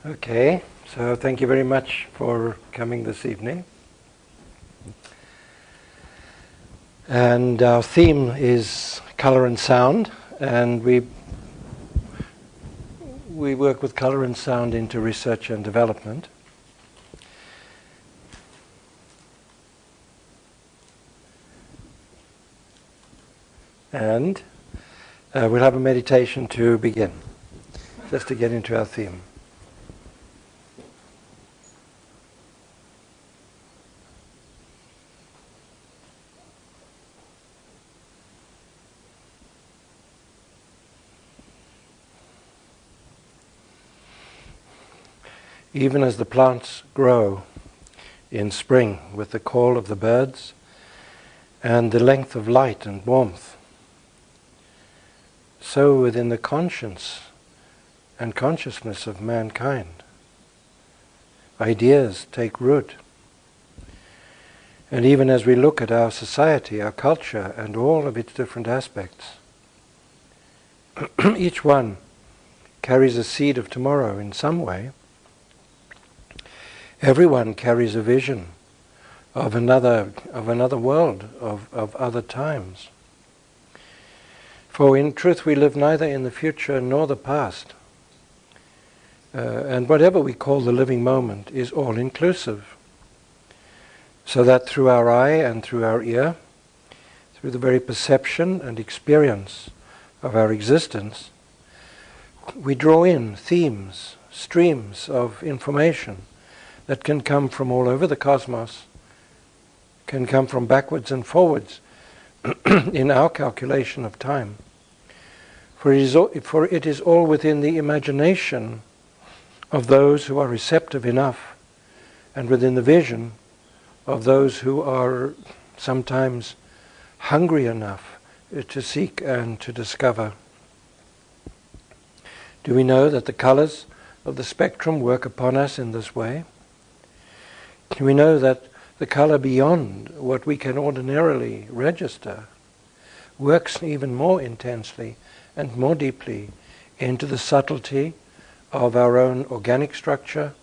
Okay, so thank you very much for coming this evening. And our theme is colour and sound, and we work with colour and sound into research and development. And we'll have a meditation to begin, just to get into our theme. Even as the plants grow in spring with the call of the birds and the length of light and warmth, so within the conscience and consciousness of mankind, ideas take root. And even as we look at our society, our culture, and all of its different aspects, each one carries a seed of tomorrow in some way. Everyone carries a vision of another world, of other times. For in truth we live neither in the future nor the past. And whatever we call the living moment is all-inclusive. So that through our eye and through our ear, through the very perception and experience of our existence, we draw in themes, streams of information that can come from all over the cosmos, can come from backwards and forwards in our calculation of time. For it is all within the imagination of those who are receptive enough, and within the vision of those who are sometimes hungry enough to seek and to discover. Do we know that the colors of the spectrum work upon us in this way? We know that the color beyond what we can ordinarily register works even more intensely and more deeply into the subtlety of our own organic structure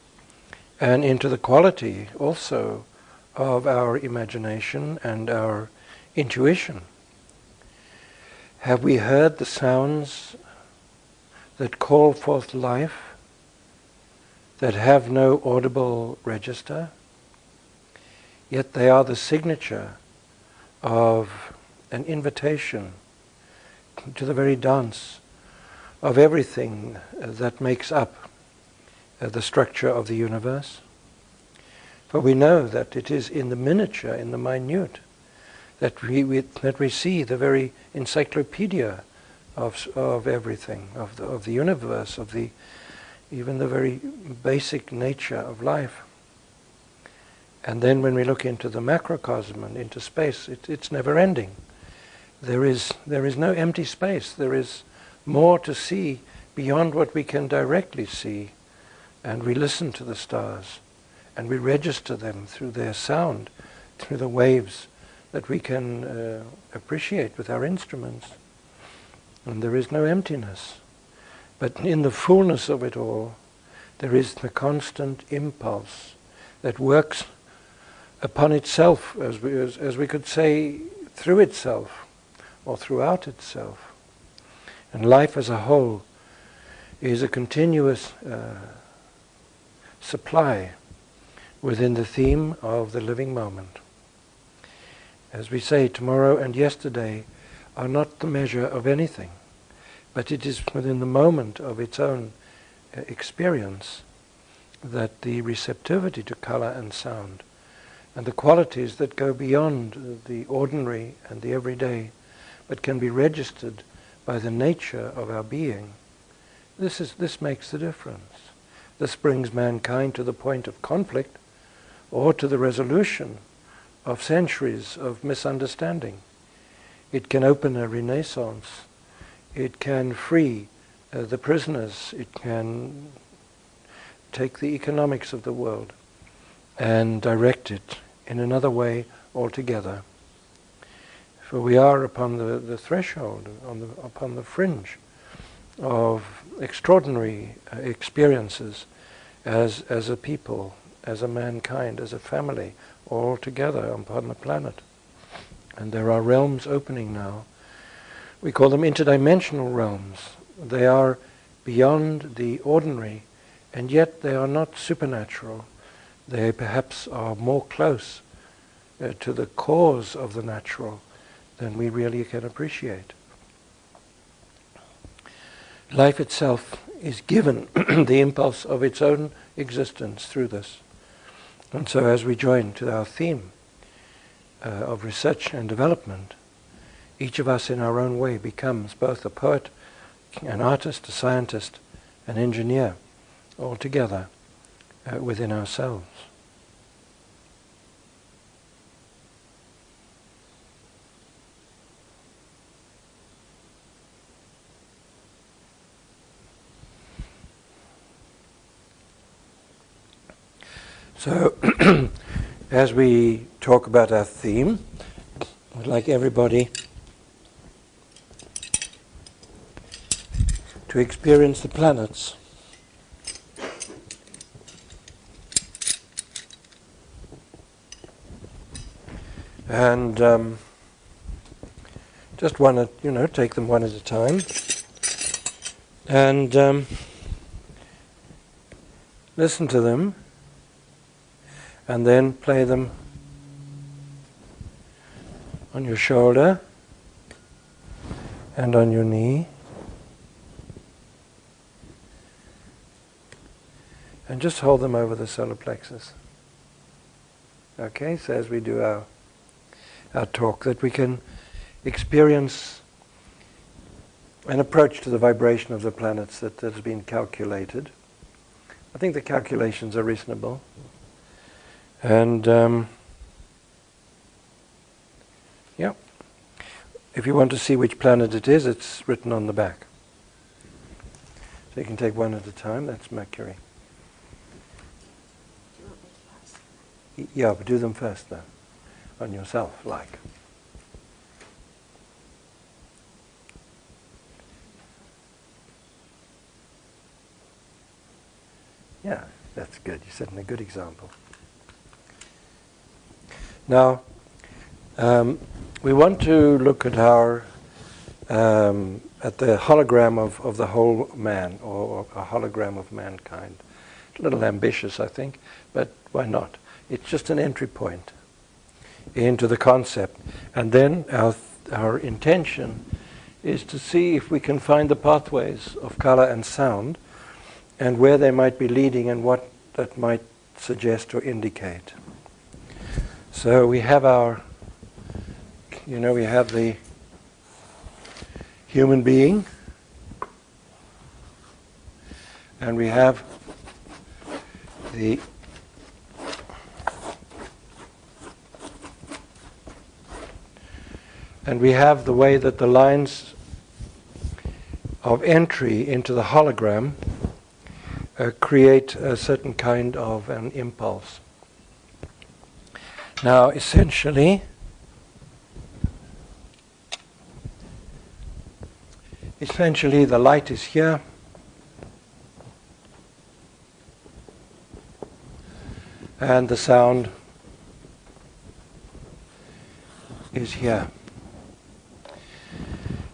and into the quality also of our imagination and our intuition. Have we heard the sounds that call forth life, that have no audible register? Yet they are the signature of an invitation to the very dance of everything that makes up the structure of the universe. For we know that it is in the miniature, in the minute, that we see the very encyclopedia of everything, of the universe, even the very basic nature of life. And then when we look into the macrocosm and into space, it's never ending. There is no empty space. There is more to see beyond what we can directly see. And we listen to the stars, and we register them through their sound, through the waves that we can appreciate with our instruments. And there is no emptiness. But in the fullness of it all, there is the constant impulse that works upon itself, as we could say, through itself or throughout itself. And life as a whole is a continuous supply within the theme of the living moment. As we say, tomorrow and yesterday are not the measure of anything, but it is within the moment of its own experience that the receptivity to color and sound and the qualities that go beyond the ordinary and the everyday, but can be registered by the nature of our being, this makes the difference. This brings mankind to the point of conflict or to the resolution of centuries of misunderstanding. It can open a renaissance. It can free the prisoners. It can take the economics of the world and direct it in another way altogether. For we are upon the threshold, upon the fringe of extraordinary experiences as a people, as a mankind, as a family, all together upon the planet. And there are realms opening now. We call them interdimensional realms. They are beyond the ordinary, and yet they are not supernatural. They perhaps are more close to the cause of the natural than we really can appreciate. Life itself is given the impulse of its own existence through this. And so as we join to our theme of research and development, each of us in our own way becomes both a poet, an artist, a scientist, an engineer, all together within ourselves. So, as we talk about our theme, I'd like everybody to experience the planets. And just take them one at a time. And listen to them. And then play them on your shoulder and on your knee. And just hold them over the solar plexus. Okay, so as we do our talk, that we can experience an approach to the vibration of the planets that has been calculated. I think the calculations are reasonable. And if you want to see which planet it is, it's written on the back. So you can take one at a time. That's Mercury. Yeah, but do them first though, on yourself, like. Yeah, that's good. You're setting a good example. Now, we want to look at our at the hologram of the whole man, or a hologram of mankind. It's a little ambitious, I think, but why not? It's just an entry point into the concept, and then our intention is to see if we can find the pathways of color and sound, and where they might be leading, and what that might suggest or indicate. So we have we have the human being, and we have the way that the lines of entry into the hologram create a certain kind of an impulse. Now, essentially, the light is here, and the sound is here.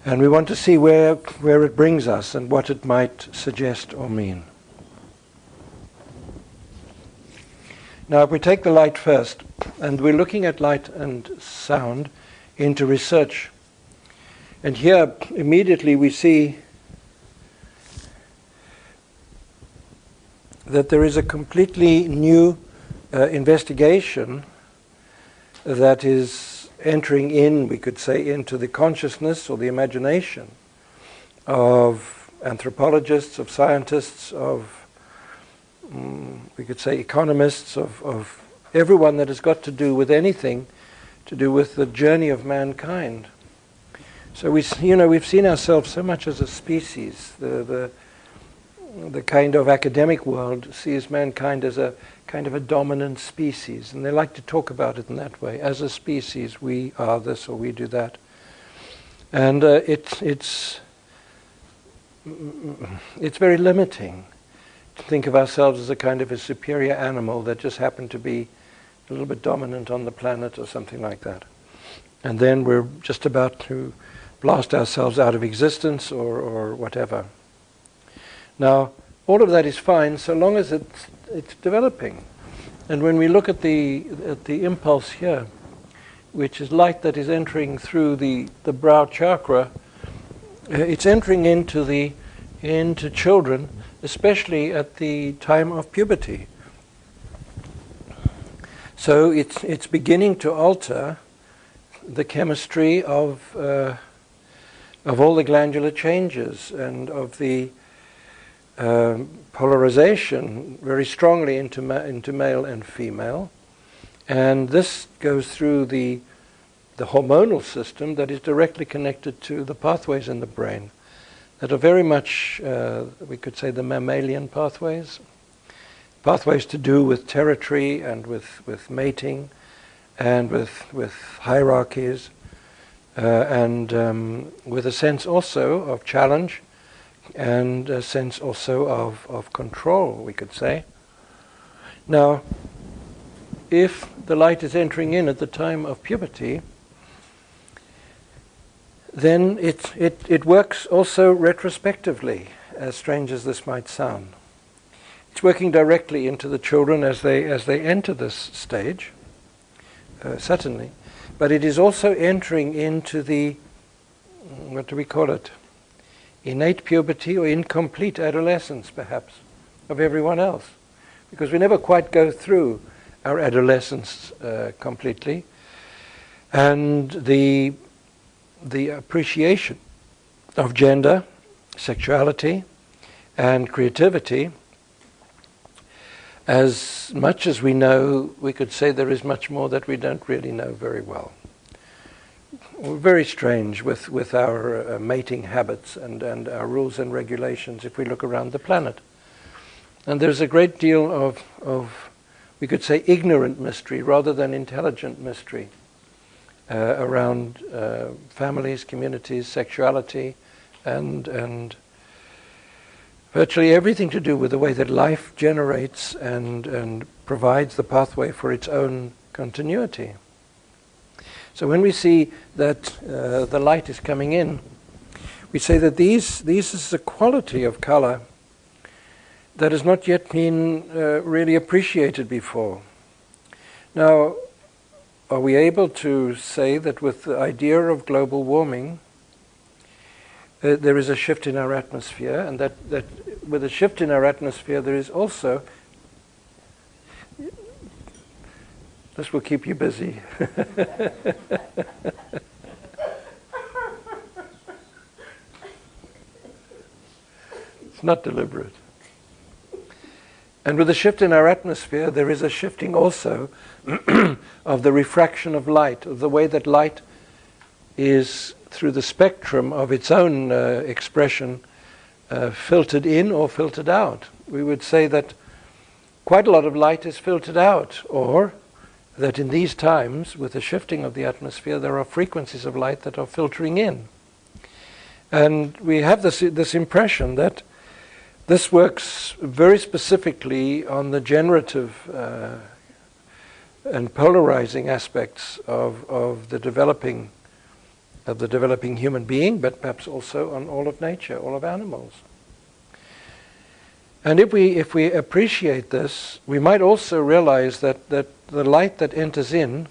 And we want to see where it brings us and what it might suggest or mean. Now, if we take the light first, and we're looking at light and sound into research, and here immediately we see that there is a completely new investigation that is entering in, we could say, into the consciousness or the imagination of anthropologists, of scientists, of we could say economists, of everyone that has got to do with anything to do with the journey of mankind. So we've seen ourselves so much as a species. The kind of academic world sees mankind as a kind of a dominant species, and they like to talk about it in that way. As a species, we are this or we do that, and it's very limiting think of ourselves as a kind of a superior animal that just happened to be a little bit dominant on the planet or something like that. And then we're just about to blast ourselves out of existence or whatever. Now, all of that is fine so long as it's developing. And when we look at the impulse here, which is light that is entering through the brow chakra, it's entering into children, especially at the time of puberty. So it's beginning to alter the chemistry of all the glandular changes and of the polarization very strongly into male and female. And this goes through the hormonal system that is directly connected to the pathways in the brain that are very much, we could say, the mammalian pathways. Pathways to do with territory and with mating and with hierarchies and with a sense also of challenge and a sense also of control, we could say. Now, if the light is entering in at the time of puberty, then it works also retrospectively, as strange as this might sound. It's working directly into the children as they enter this stage, certainly, but it is also entering into the, what do we call it, innate puberty or incomplete adolescence, perhaps, of everyone else, because we never quite go through our adolescence completely, and the appreciation of gender, sexuality, and creativity. As much as we know, we could say there is much more that we don't really know very well. We're very strange with our mating habits and our rules and regulations if we look around the planet. And there's a great deal of we could say, ignorant mystery rather than intelligent mystery around families, communities, sexuality, and virtually everything to do with the way that life generates and provides the pathway for its own continuity. So when we see that the light is coming in, we say that these is a quality of color that has not yet been really appreciated before. Now, are we able to say that with the idea of global warming, there is a shift in our atmosphere, and that with a shift in our atmosphere there is also, this will keep you busy. It's not deliberate. And with a shift in our atmosphere, there is a shifting also of the refraction of light, of the way that light is, through the spectrum of its own expression, filtered in or filtered out. We would say that quite a lot of light is filtered out, or that in these times, with the shifting of the atmosphere, there are frequencies of light that are filtering in. And we have this impression that this works very specifically on the generative and polarizing aspects of the developing human being, but perhaps also on all of nature, all of animals. And if we appreciate this, we might also realize that the light that enters in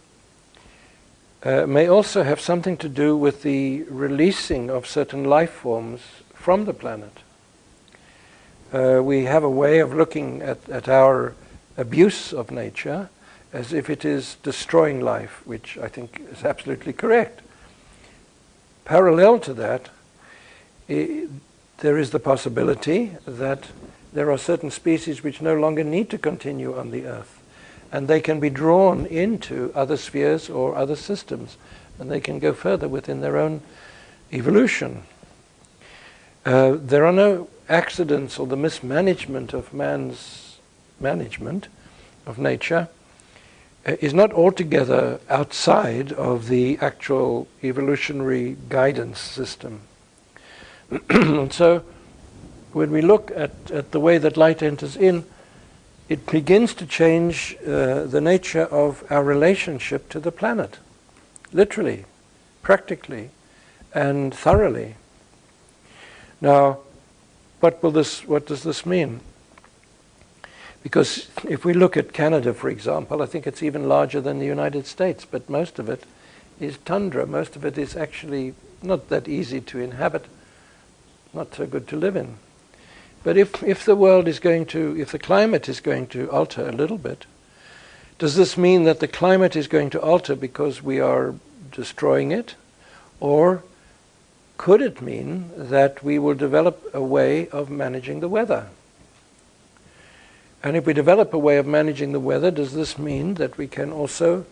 may also have something to do with the releasing of certain life forms from the planet. We have a way of looking at our abuse of nature as if it is destroying life, which I think is absolutely correct. Parallel to that, there is the possibility that there are certain species which no longer need to continue on the Earth, and they can be drawn into other spheres or other systems, and they can go further within their own evolution. There are no accidents or the mismanagement of man's management of nature is not altogether outside of the actual evolutionary guidance system. And so when we look at the way that light enters in, it begins to change the nature of our relationship to the planet, literally, practically, and thoroughly. Now, what does this mean? Because if we look at Canada, for example, I think it's even larger than the United States, but most of it is tundra. Most of it is actually not that easy to inhabit, not so good to live in. But if the world is going to, if the climate is going to alter a little bit, does this mean that the climate is going to alter because we are destroying it? Or could it mean that we will develop a way of managing the weather? And if we develop a way of managing the weather, does this mean that we can also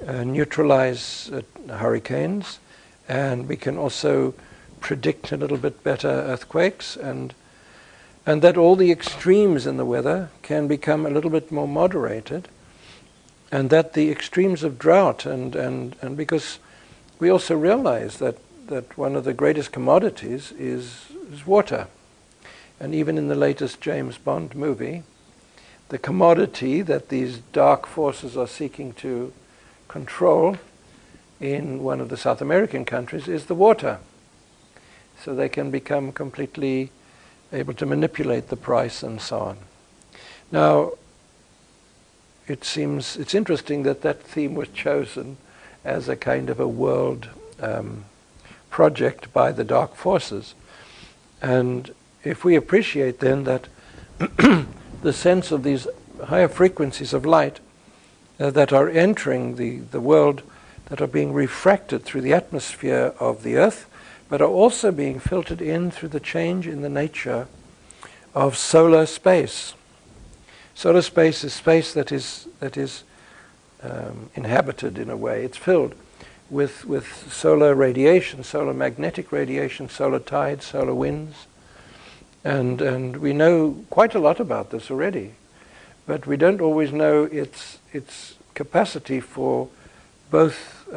neutralize hurricanes, and we can also predict a little bit better earthquakes, and that all the extremes in the weather can become a little bit more moderated, and that the extremes of drought, and because we also realize that one of the greatest commodities is water. And even in the latest James Bond movie, the commodity that these dark forces are seeking to control in one of the South American countries is the water. So they can become completely able to manipulate the price and so on. Now, it's interesting that theme was chosen as a kind of a world project by the dark forces. And if we appreciate then that the sense of these higher frequencies of light that are entering the world, that are being refracted through the atmosphere of the Earth, but are also being filtered in through the change in the nature of solar space. Solar space is space that is inhabited in a way. It's filled with solar radiation, solar magnetic radiation, solar tides, solar winds. And we know quite a lot about this already, but we don't always know its capacity for both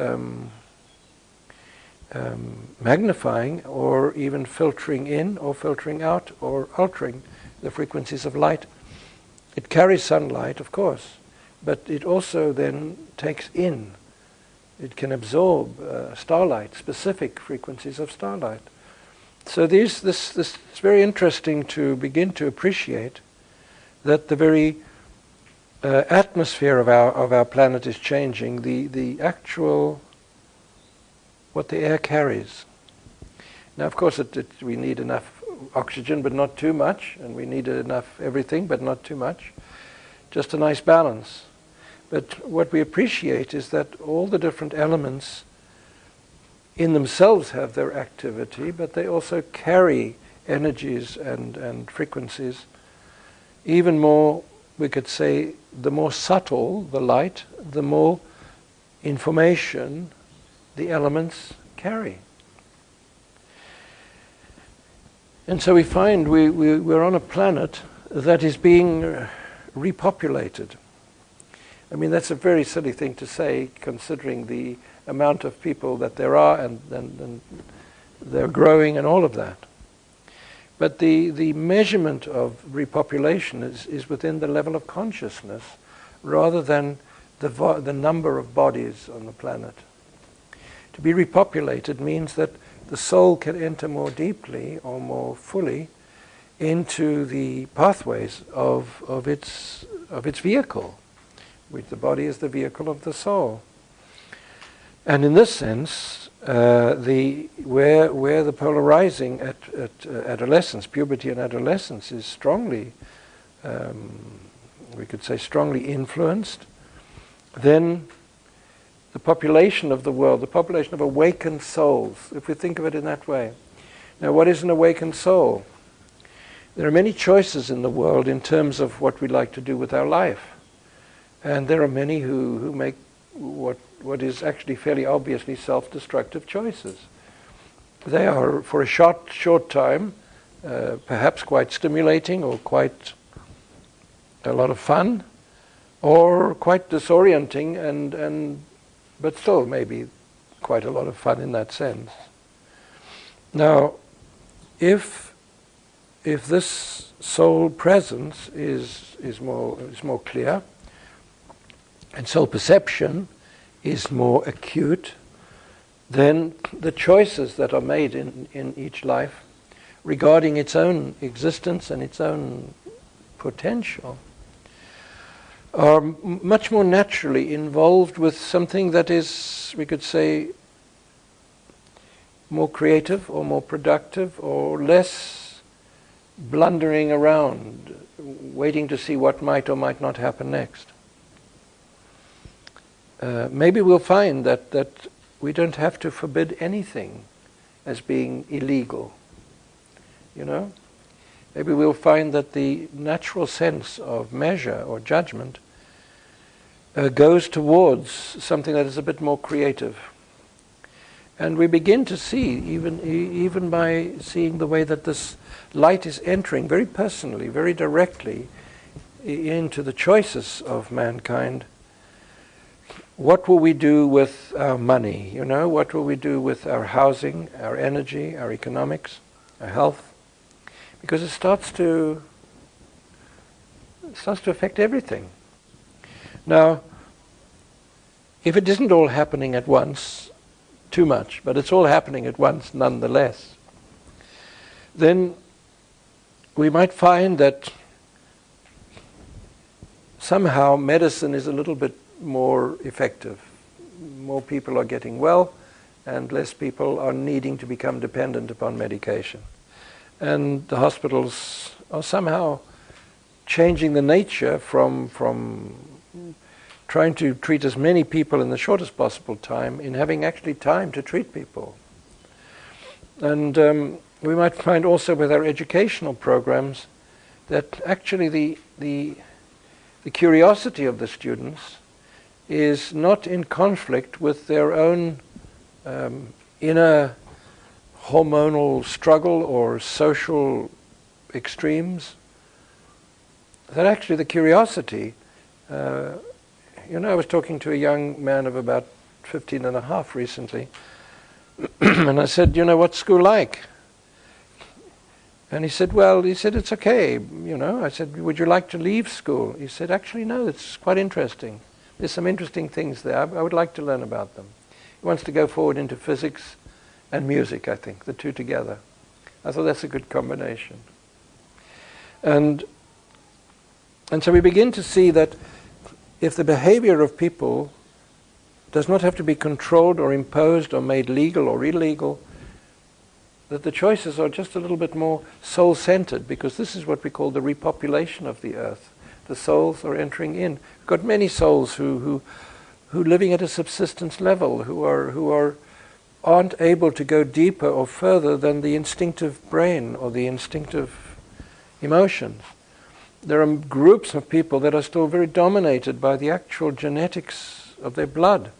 magnifying or even filtering in or filtering out or altering the frequencies of light. It carries sunlight, of course, but it also then takes in. It can absorb starlight, specific frequencies of starlight. So this it's very interesting to begin to appreciate that the very atmosphere of our planet is changing. The actual what the air carries. Now, of course, we need enough oxygen, but not too much, and we need enough everything, but not too much. Just a nice balance. But what we appreciate is that all the different elements in themselves have their activity, but they also carry energies and frequencies. Even more, we could say, the more subtle the light, the more information the elements carry. And so we find we're on a planet that is being repopulated. I mean, that's a very silly thing to say, considering the amount of people that there are, and they're growing and all of that. But the measurement of repopulation is within the level of consciousness rather than the number of bodies on the planet. To be repopulated means that the soul can enter more deeply or more fully into the pathways of its vehicle, which the body is the vehicle of the soul. And in this sense, where the polarizing at adolescence, puberty and adolescence is strongly, we could say strongly influenced, then the population of the world, the population of awakened souls, if we think of it in that way. Now, what is an awakened soul? There are many choices in the world in terms of what we like to do with our life. And there are many who make what is actually fairly obviously self-destructive choices. They are, for a short time, perhaps quite stimulating or quite a lot of fun, or quite disorienting but still maybe quite a lot of fun in that sense. Now, if if this soul presence is more clear, and soul perception is more acute, then the choices that are made in each life regarding its own existence and its own potential are much more naturally involved with something that is, we could say, more creative or more productive or less blundering around, waiting to see what might or might not happen next. Maybe we'll find that we don't have to forbid anything as being illegal. You know? Maybe we'll find that the natural sense of measure or judgment goes towards something that is a bit more creative. And we begin to see, even by seeing the way that this light is entering very personally, very directly into the choices of mankind, what will we do with our money? You know, what will we do with our housing, our energy, our economics, our health? Because it starts to affect everything. Now, if it isn't all happening at once, too much, but it's all happening at once nonetheless, then we might find that somehow medicine is a little bit more effective. More people are getting well, and less people are needing to become dependent upon medication. And the hospitals are somehow changing the nature from trying to treat as many people in the shortest possible time in having actually time to treat people. And we might find also with our educational programs that actually the curiosity of the students is not in conflict with their own inner hormonal struggle or social extremes. That actually the curiosity, you know, I was talking to a young man of about 15 and a half recently, and I said, you know, what's school like? And he said, it's okay, you know. I said, would you like to leave school? He said, actually, no, it's quite interesting. There's some interesting things there. I would like to learn about them. He wants to go forward into physics and music, I think, the two together. I thought that's a good combination. And so we begin to see that if the behavior of people does not have to be controlled or imposed or made legal or illegal, that the choices are just a little bit more soul-centered, because this is what we call the repopulation of the earth. The souls are entering in. We've got many souls who living at a subsistence level, who aren't able to go deeper or further than the instinctive brain or the instinctive emotions. There are groups of people that are still very dominated by the actual genetics of their blood,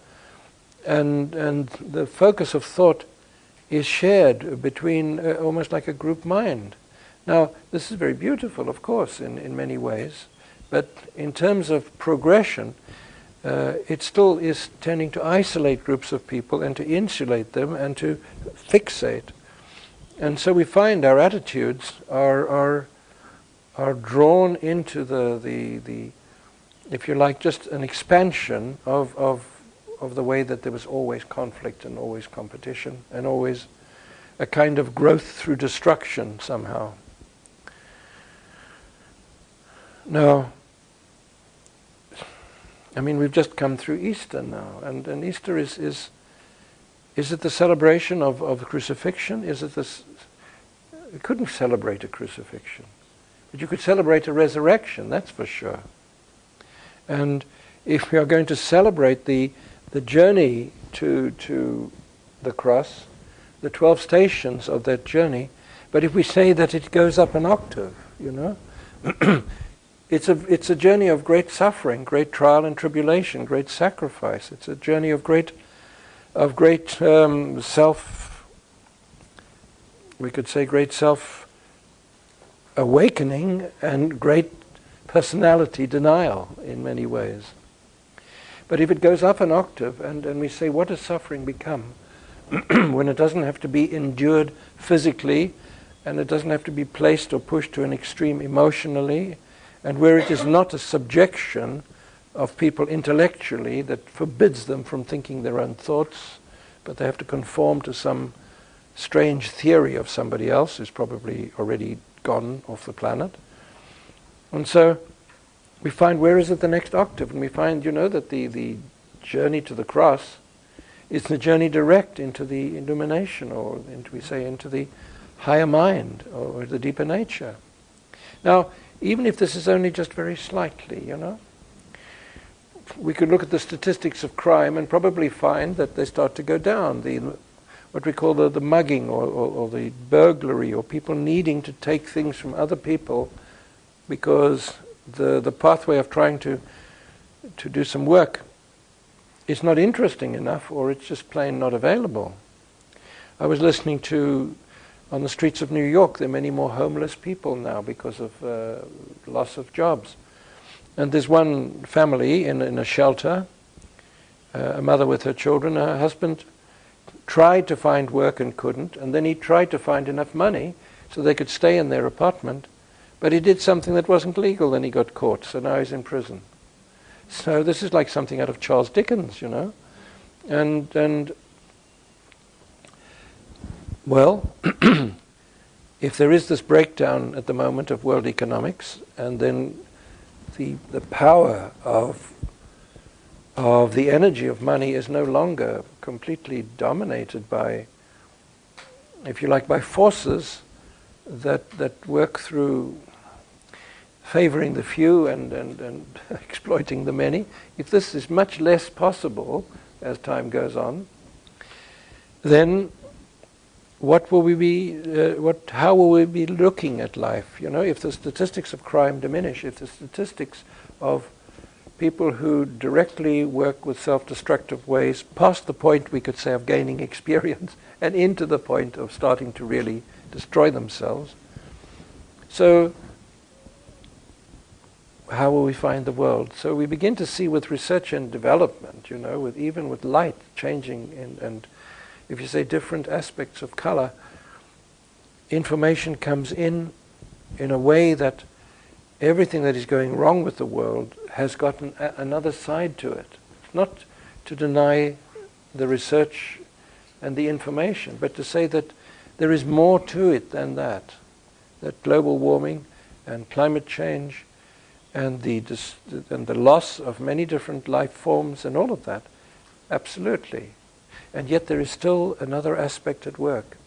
and the focus of thought is shared between almost like a group mind. Now, this is very beautiful, of course, in many ways, but in terms of progression, it still is tending to isolate groups of people and to insulate them and to fixate. And so we find our attitudes are drawn into the if you like, just an expansion of the way that there was always conflict and always competition and always a kind of growth through destruction somehow. Now, I mean, we've just come through Easter now, and Easter is it the celebration of crucifixion? Is it this? You couldn't celebrate a crucifixion, but you could celebrate a resurrection, that's for sure. And if we are going to celebrate the journey to the cross, the 12 stations of that journey, but if we say that it goes up an octave, you know, it's a journey of great suffering, great trial and tribulation, great sacrifice. It's a journey of great self, we could say great self-awakening and great personality denial in many ways. But if it goes up an octave and we say, what does suffering become? When it doesn't have to be endured physically and it doesn't have to be placed or pushed to an extreme emotionally, and where it is not a subjection of people intellectually that forbids them from thinking their own thoughts, but they have to conform to some strange theory of somebody else who's probably already gone off the planet. And so we find, where is it the next octave? And we find, that the journey to the cross is the journey direct into the illumination, or into the higher mind, or the deeper nature. Now, even if this is only just very slightly, we could look at the statistics of crime and probably find that they start to go down. What we call the mugging or the burglary, or people needing to take things from other people because the pathway of trying to do some work is not interesting enough, or it's just plain not available. I was listening to, on the streets of New York, there are many more homeless people now because of loss of jobs. And there's one family in a shelter, a mother with her children. Her husband tried to find work and couldn't, and then he tried to find enough money so they could stay in their apartment, but he did something that wasn't legal, then he got caught, so now he's in prison. So this is like something out of Charles Dickens, and well, if there is this breakdown at the moment of world economics, and then the power of the energy of money is no longer completely dominated by, if you like, by forces that work through favoring the few and exploiting the many. If this is much less possible as time goes on, then how will we be looking at life? If the statistics of crime diminish, if the statistics of people who directly work with self-destructive ways past the point, we could say, of gaining experience, and into the point of starting to really destroy themselves. So how will we find the world? So we begin to see with research and development, even with light changing and if you say different aspects of color, information comes in a way that everything that is going wrong with the world has got another side to it. Not to deny the research and the information, but to say that there is more to it than that. That global warming and climate change and the loss of many different life forms and all of that, absolutely. And yet there is still another aspect at work,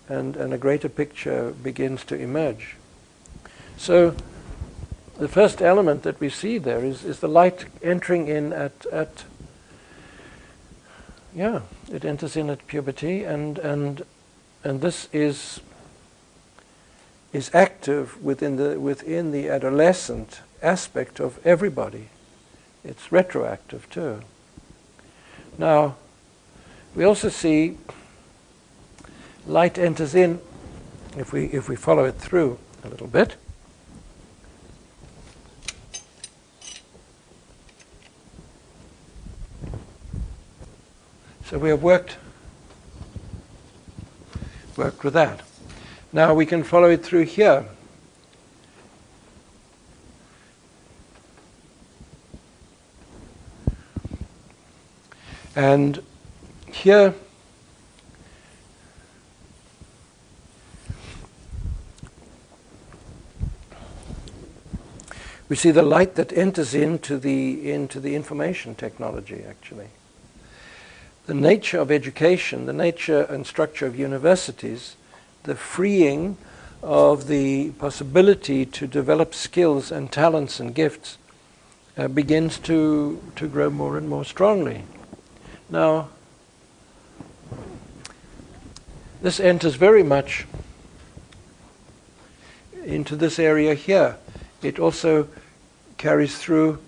and a greater picture begins to emerge. So the first element that we see there is the light entering in at it enters in at puberty, and this is active within the adolescent aspect of everybody. It's retroactive too. Now, we also see light enters in, if we follow it through a little bit. So we have worked with that. Now we can follow it through here. And here we see the light that enters into the information technology, actually. The nature of education, the nature and structure of universities, the freeing of the possibility to develop skills and talents and gifts begins to grow more and more strongly. Now, this enters very much into this area here. It also carries through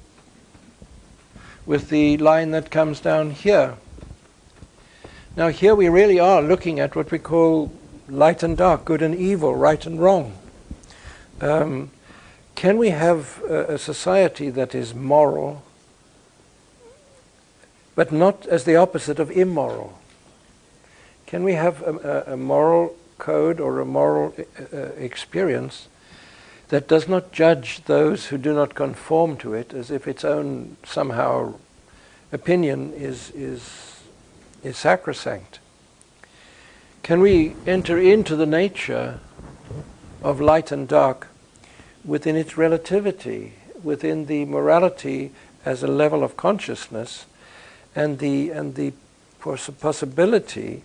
with the line that comes down here. Now here we really are looking at what we call light and dark, good and evil, right and wrong. Can we have a society that is moral, but not as the opposite of immoral? Can we have a moral code or a moral experience that does not judge those who do not conform to it as if its own somehow opinion is sacrosanct. Can we enter into the nature of light and dark within its relativity, within the morality as a level of consciousness, and the possibility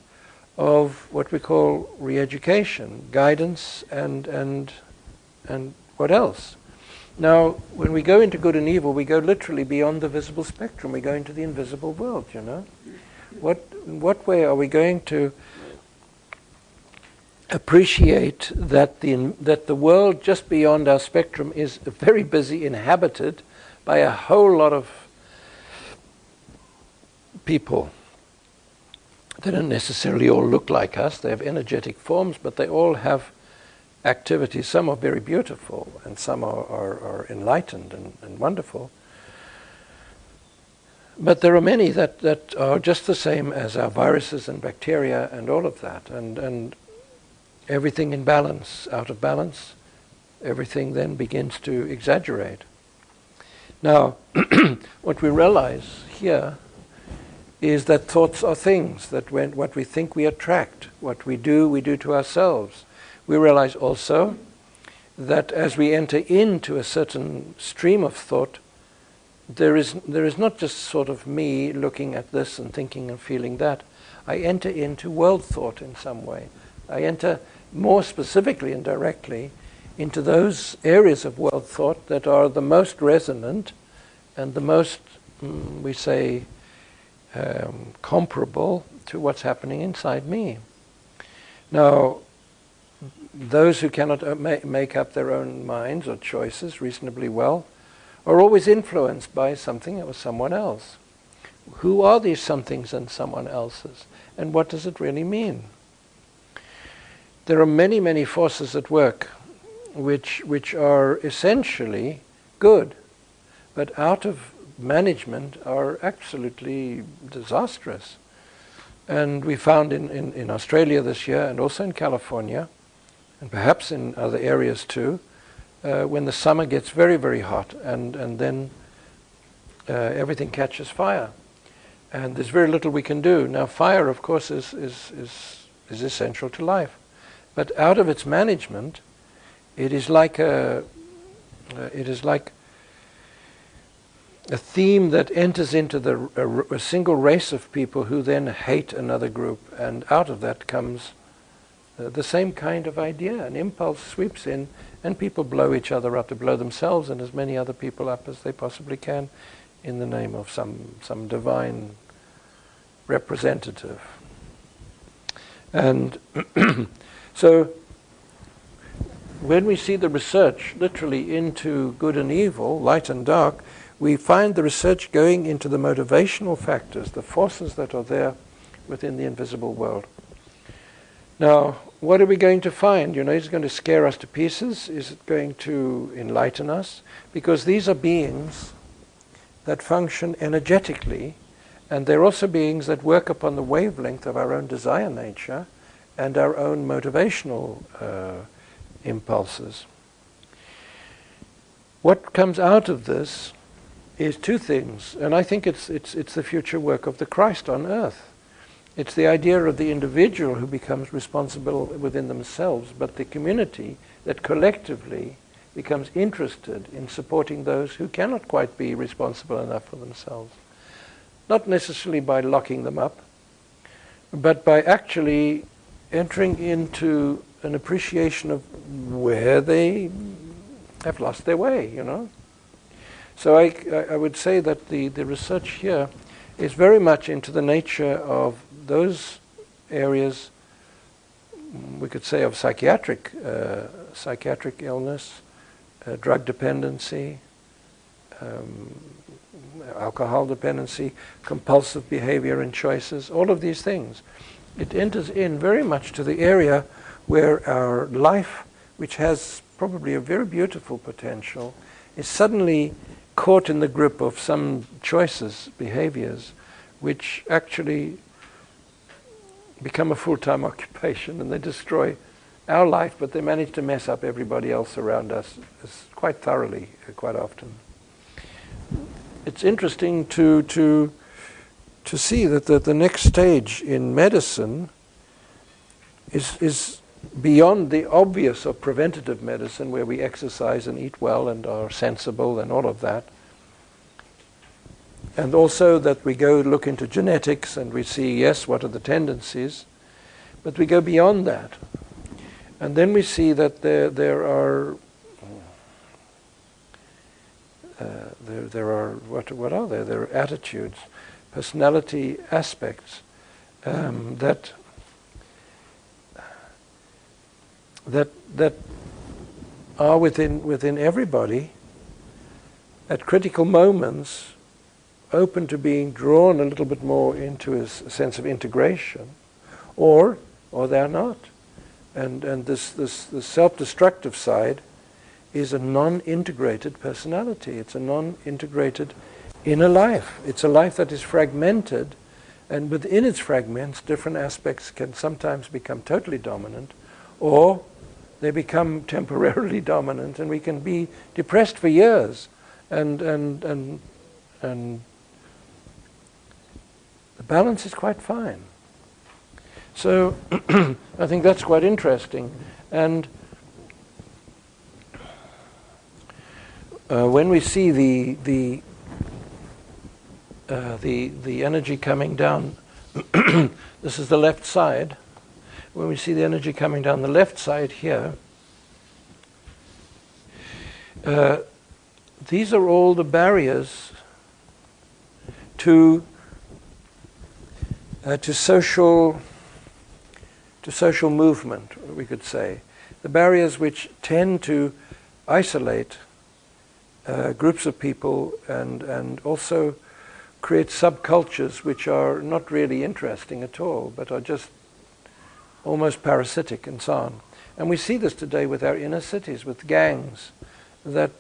of what we call re-education, guidance, and what else? Now, when we go into good and evil, we go literally beyond the visible spectrum. We go into the invisible world, you know. In what way are we going to appreciate that the world just beyond our spectrum is very busy, inhabited by a whole lot of people that don't necessarily all look like us. They have energetic forms, but they all have activities. Some are very beautiful, and some are enlightened and wonderful. But there are many that are just the same as our viruses and bacteria and all of that, and everything in balance, out of balance, everything then begins to exaggerate. Now, what we realize here is that thoughts are things, that what we think we attract, what we do to ourselves. We realize also that as we enter into a certain stream of thought, there is not just sort of me looking at this and thinking and feeling that. I enter into world thought in some way. I enter more specifically and directly into those areas of world thought that are the most resonant and the most, we say, comparable to what's happening inside me. Now, those who cannot make up their own minds or choices reasonably well are always influenced by something or someone else. Who are these somethings and someone else's? And what does it really mean? There are many, many forces at work which are essentially good, but out of management are absolutely disastrous. And we found in Australia this year, and also in California, and perhaps in other areas too, when the summer gets very, very hot, and then everything catches fire. And there's very little we can do. Now, fire, of course, is essential to life. But out of its management, it is like a theme that enters into a single race of people who then hate another group, and out of that comes the same kind of idea. An impulse sweeps in, and people blow each other up, to blow themselves and as many other people up as they possibly can in the name of some divine representative. And so when we see the research literally into good and evil, light and dark, we find the research going into the motivational factors, the forces that are there within the invisible world. Now, what are we going to find? You know, is it going to scare us to pieces? Is it going to enlighten us? Because these are beings that function energetically, and they're also beings that work upon the wavelength of our own desire nature and our own motivational impulses. What comes out of this is two things, and I think it's the future work of the Christ on earth. It's the idea of the individual who becomes responsible within themselves, but the community that collectively becomes interested in supporting those who cannot quite be responsible enough for themselves. Not necessarily by locking them up, but by actually entering into an appreciation of where they have lost their way, you know. So I would say that the research here is very much into the nature of those areas, we could say, of psychiatric illness, drug dependency, alcohol dependency, compulsive behavior and choices, all of these things. It enters in very much to the area where our life, which has probably a very beautiful potential, is suddenly caught in the grip of some choices, behaviors, which actually become a full-time occupation, and they destroy our life, but they manage to mess up everybody else around us quite thoroughly, quite often. It's interesting to see that the next stage in medicine is beyond the obvious of preventative medicine, where we exercise and eat well and are sensible and all of that. And also that we go look into genetics and we see, yes, what are the tendencies, but we go beyond that. And then we see that there are what are there? There are attitudes, personality aspects that are within everybody at critical moments, open to being drawn a little bit more into a sense of integration, or they're not. And this self-destructive side is a non-integrated personality. It's a non-integrated inner life. It's a life that is fragmented, and within its fragments, different aspects can sometimes become totally dominant, or they become temporarily dominant, and we can be depressed for years, and the balance is quite fine. So I think that's quite interesting. And when we see the energy coming down, this is the left side. When we see the energy coming down the left side here, these are all the barriers to social movement, we could say. The barriers which tend to isolate groups of people and also create subcultures which are not really interesting at all, but are just almost parasitic and so on. And we see this today with our inner cities, with gangs that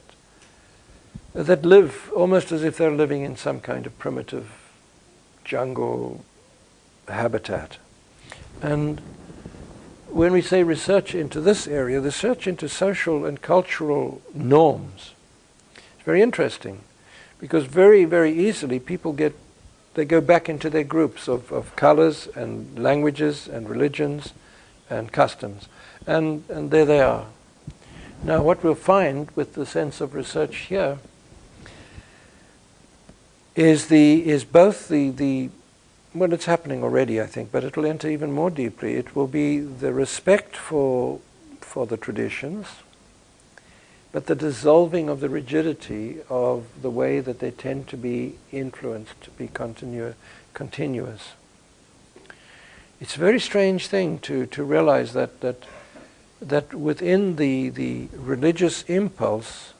live almost as if they're living in some kind of primitive jungle habitat. And when we say research into this area, research into social and cultural norms, it's very interesting, because very, very easily people they go back into their groups of colors and languages and religions and customs. And there they are. Now what we'll find with the sense of research here is both the well, it's happening already, I think, but it'll enter even more deeply. It will be the respect for the traditions, but the dissolving of the rigidity of the way that they tend to be influenced, to be continuous. It's a very strange thing to realize that within the religious impulse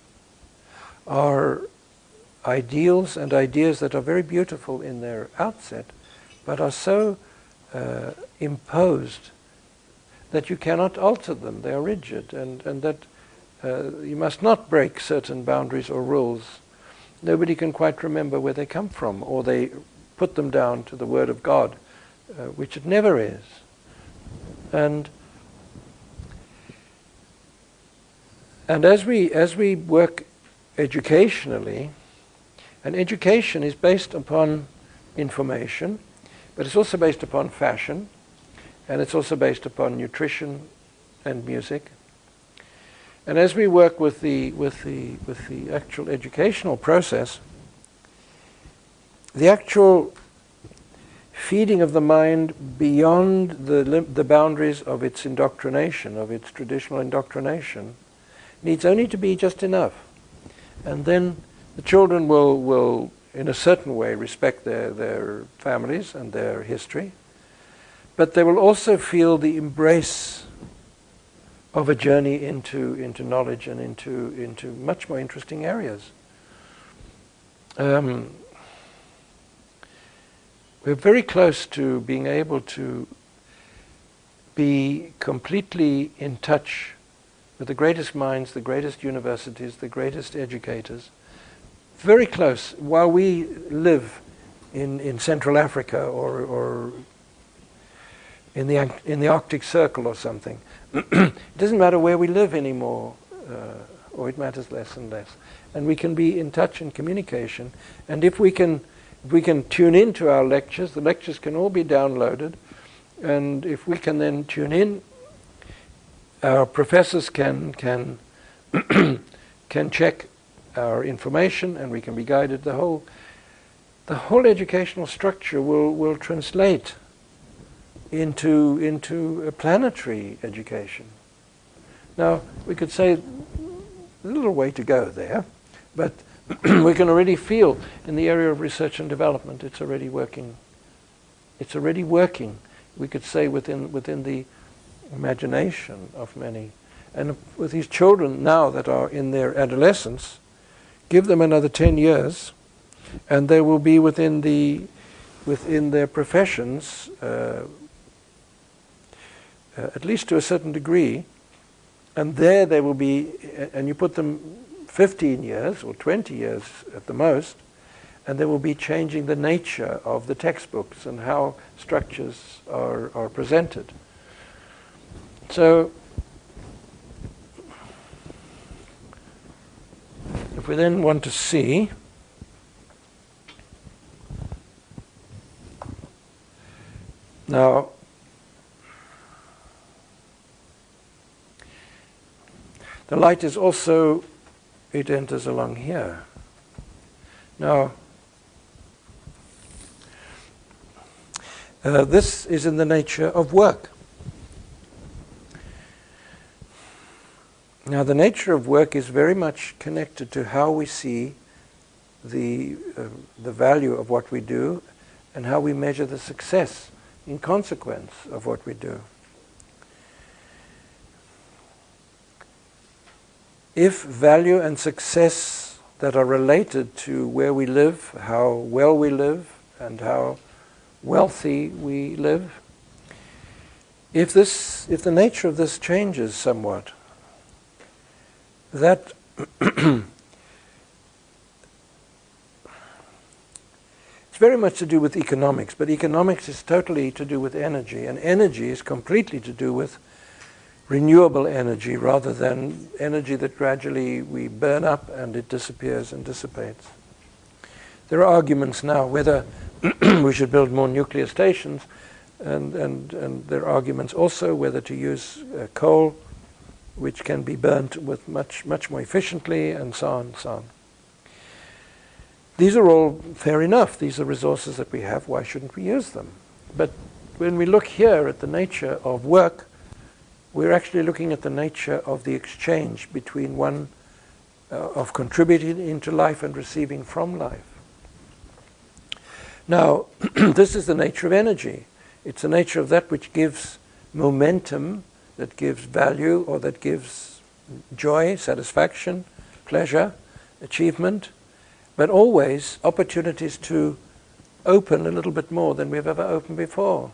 are ideals and ideas that are very beautiful in their outset, but are so imposed that you cannot alter them. They are rigid, and that you must not break certain boundaries or rules. Nobody can quite remember where they come from, or they put them down to the Word of God, which it never is. And as we work educationally, and education is based upon information, but it's also based upon fashion, and it's also based upon nutrition and music. And as we work with the actual educational process, the actual feeding of the mind beyond the boundaries of its indoctrination, of its traditional indoctrination, needs only to be just enough. And then the children will in a certain way respect their families and their history, but they will also feel the embrace of a journey into knowledge and into much more interesting areas. We're very close to being able to be completely in touch with the greatest minds, the greatest universities, the greatest educators. Very close. While we live in Central Africa or in the Arctic Circle or something. It doesn't matter where we live anymore, or it matters less and less. And we can be in touch and communication. And if we can tune into our lectures, the lectures can all be downloaded. And if we can then tune in, our professors can can check our information, and we can be guided. The whole educational structure will translate into a planetary education. Now, we could say a little way to go there, but we can already feel in the area of research and development it's already working. It's already working, we could say, within the imagination of many. And with these children now that are in their adolescence, give them another 10 years and they will be within their professions, at least to a certain degree, and there they will be, and you put them 15 years or 20 years at the most, and they will be changing the nature of the textbooks and how structures are presented. So, if we then want to see now, the light is also, it enters along here. Now, this is in the nature of work. Now, the nature of work is very much connected to how we see the value of what we do and how we measure the success in consequence of what we do. If value and success that are related to where we live, how well we live, and how wealthy we live, if the nature of this changes somewhat, that it's very much to do with economics, but economics is totally to do with energy, and energy is completely to do with renewable energy rather than energy that gradually we burn up and it disappears and dissipates. There are arguments now whether we should build more nuclear stations, and there are arguments also whether to use coal, which can be burnt with much more efficiently, and so on and so on. These are all fair enough. These are resources that we have. Why shouldn't we use them? But when we look here at the nature of work, we're actually looking at the nature of the exchange between one of contributing into life and receiving from life. Now, this is the nature of energy. It's the nature of that which gives momentum, that gives value, or that gives joy, satisfaction, pleasure, achievement, but always opportunities to open a little bit more than we've ever opened before.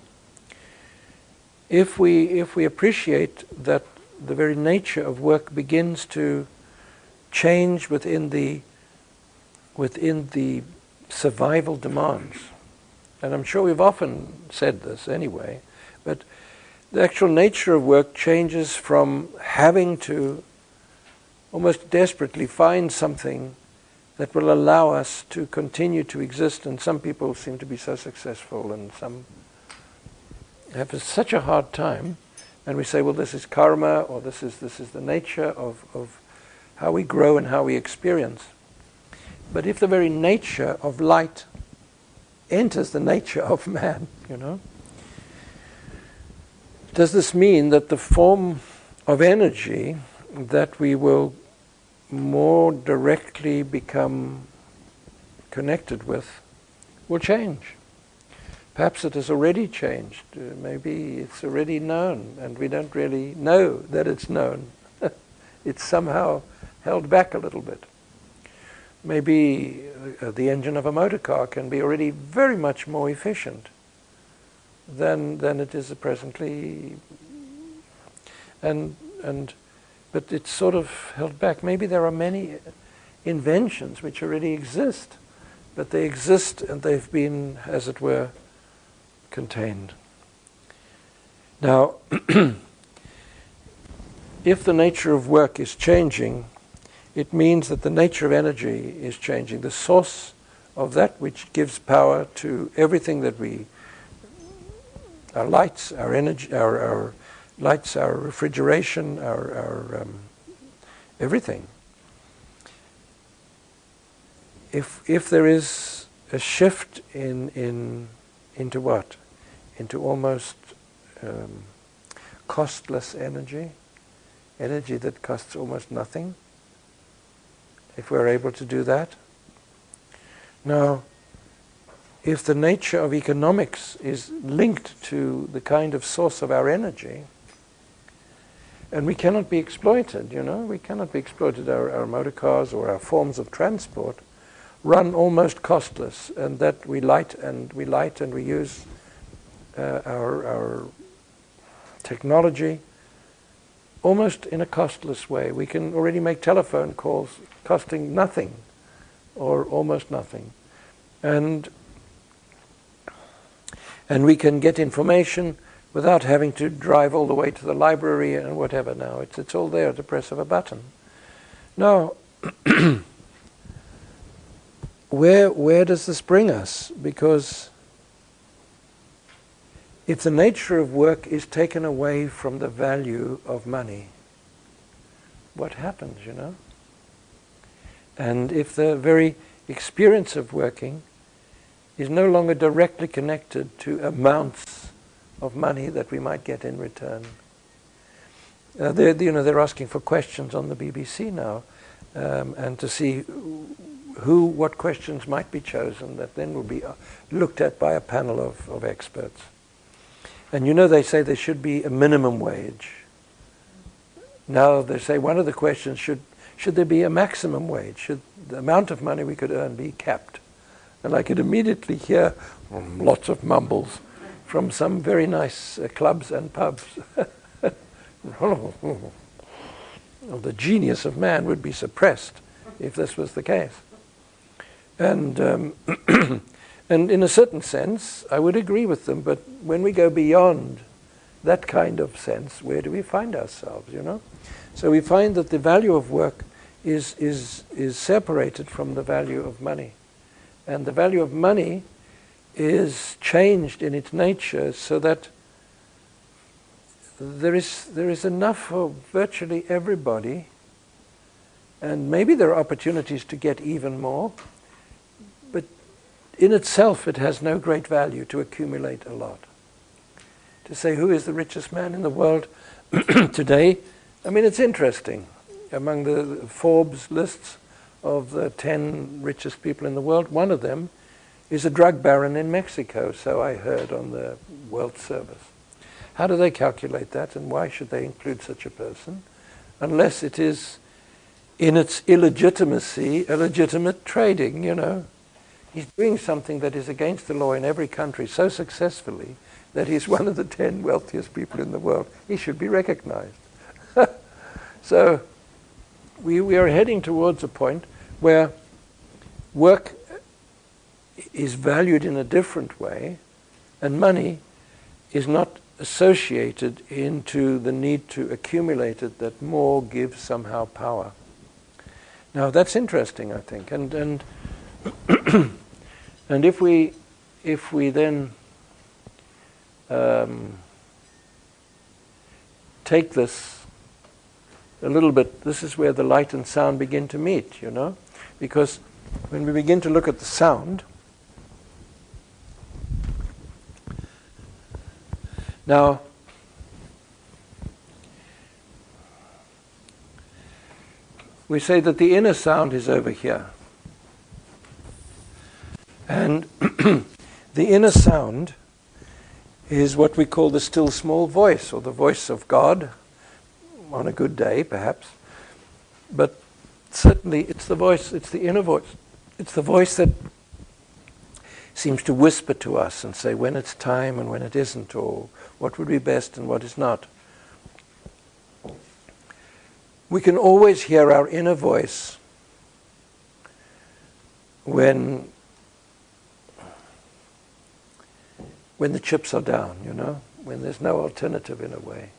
If we appreciate that the very nature of work begins to change within the survival demands, and I'm sure we've often said this anyway, but the actual nature of work changes from having to almost desperately find something that will allow us to continue to exist, and some people seem to be so successful and some have such a hard time, and we say, well, this is karma, or this is the nature of how we grow and how we experience. But if the very nature of light enters the nature of man, does this mean that the form of energy that we will more directly become connected with will change? Perhaps it has already changed. Maybe it's already known, and we don't really know that it's known. It's somehow held back a little bit. Maybe the engine of a motor car can be already very much more efficient than it is presently, but it's sort of held back. Maybe there are many inventions which already exist, but they exist and they've been, as it were, contained. Now, if the nature of work is changing, it means that the nature of energy is changing. The source of that which gives power to everything that our lights, our energy, our lights, our refrigeration, our everything. If there is a shift into what? Into almost costless energy that costs almost nothing, if we're able to do that. Now, if the nature of economics is linked to the kind of source of our energy, and we cannot be exploited, we cannot be exploited. Our motor cars or our forms of transport run almost costless, and that we light and we use our technology almost in a costless way. We can already make telephone calls costing nothing or almost nothing, and we can get information without having to drive all the way to the library and whatever. Now it's all there at the press of a button. Now, where does this bring us? Because if the nature of work is taken away from the value of money, what happens, And if the very experience of working is no longer directly connected to amounts of money that we might get in return. They're asking for questions on the BBC now, and to see what questions might be chosen that then will be looked at by a panel of experts. And they say there should be a minimum wage. Now they say one of the questions, should there be a maximum wage? Should the amount of money we could earn be capped? And I could immediately hear lots of mumbles from some very nice clubs and pubs. The genius of man would be suppressed if this was the case. And and in a certain sense, I would agree with them. But when we go beyond that kind of sense, where do we find ourselves? So we find that the value of work is separated from the value of money, and the value of money is changed in its nature so that there is enough for virtually everybody, and maybe there are opportunities to get even more, but in itself it has no great value to accumulate a lot. To say who is the richest man in the world today, it's interesting. Among the Forbes lists of the 10 richest people in the world, one of them is a drug baron in Mexico, so I heard on the World Service. How do they calculate that, and why should they include such a person? Unless it is, in its illegitimacy, illegitimate trading, He's doing something that is against the law in every country so successfully that he's one of the 10 wealthiest people in the world. He should be recognized. So we are heading towards a point where work is valued in a different way, and money is not associated into the need to accumulate it, that more gives somehow power. Now that's interesting, I think, and and if we then take this a little bit, this is where the light and sound begin to meet, because when we begin to look at the sound, now we say that the inner sound is over here. And the inner sound is what we call the still small voice, or the voice of God, on a good day perhaps. But certainly it's the voice, it's the inner voice. It's the voice that seems to whisper to us and say when it's time and when it isn't, or what would be best and what is not. We can always hear our inner voice when the chips are down, when there's no alternative in a way.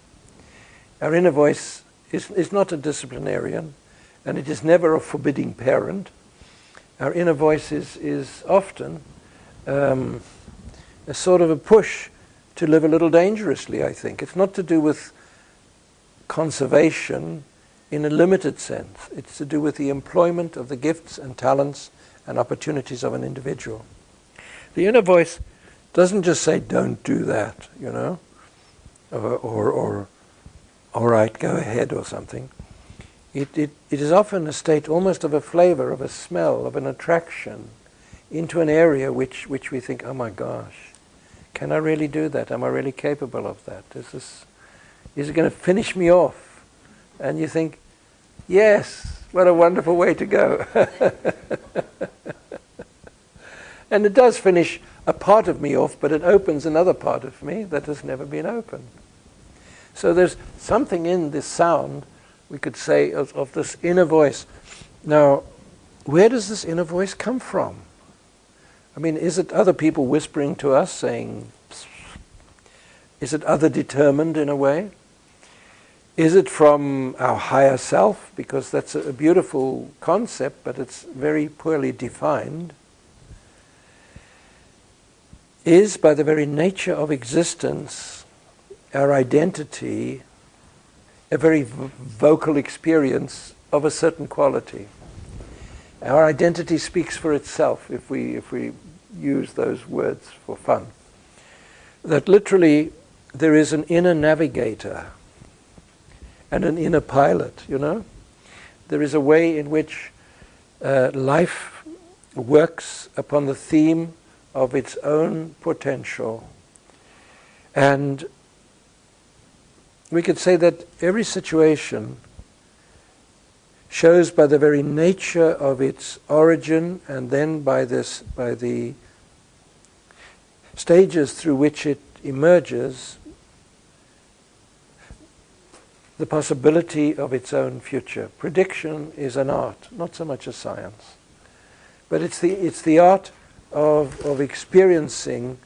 Our inner voice is not a disciplinarian, and it is never a forbidding parent. Our inner voice is often a sort of a push to live a little dangerously, I think. It's not to do with conservation in a limited sense. It's to do with the employment of the gifts and talents and opportunities of an individual. The inner voice doesn't just say, don't do that, you know, or all right, go ahead or something. It is often a state almost of a flavor, of a smell, of an attraction into an area which we think, oh my gosh, can I really do that? Am I really capable of that? Is it going to finish me off? And you think, yes, what a wonderful way to go. And it does finish a part of me off, but it opens another part of me that has never been opened. So there's something in this sound, we could say, of this inner voice. Now, where does this inner voice come from? I mean, is it other people whispering to us, saying, psst? Is it other determined in a way? Is it from our higher self? Because that's a beautiful concept, but it's very poorly defined. Is, by the very nature of existence, our identity a very vocal experience of a certain quality? Our identity speaks for itself, if we use those words for fun. That literally there is an inner navigator and an inner pilot, you know. There is a way in which life works upon the theme of its own potential. And we could say that every situation shows by the very nature of its origin, and then by the stages through which it emerges, the possibility of its own future. Prediction is an art, not so much a science. But it's the art of experiencing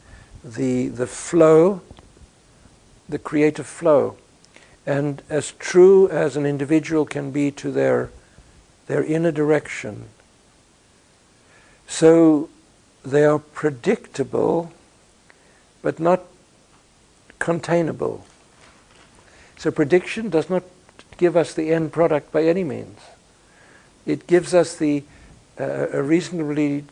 the flow, the creative flow. And as true as an individual can be to their inner direction, so they are predictable, but not containable. So prediction does not give us the end product by any means. It gives us a reasonably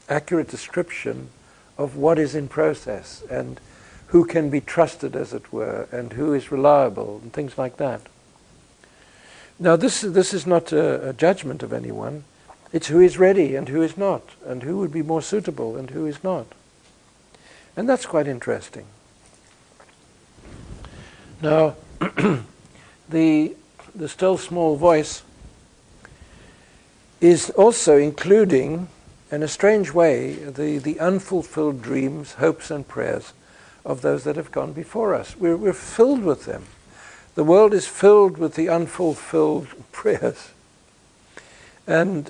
accurate description of what is in process and who can be trusted, as it were, and who is reliable, and things like that. Now this is not a judgment of anyone. It's who is ready and who is not, and who would be more suitable and who is not. And that's quite interesting. Now, the still small voice is also including, in a strange way, the unfulfilled dreams, hopes and prayers of those that have gone before us. We're filled with them. The world is filled with the unfulfilled prayers. And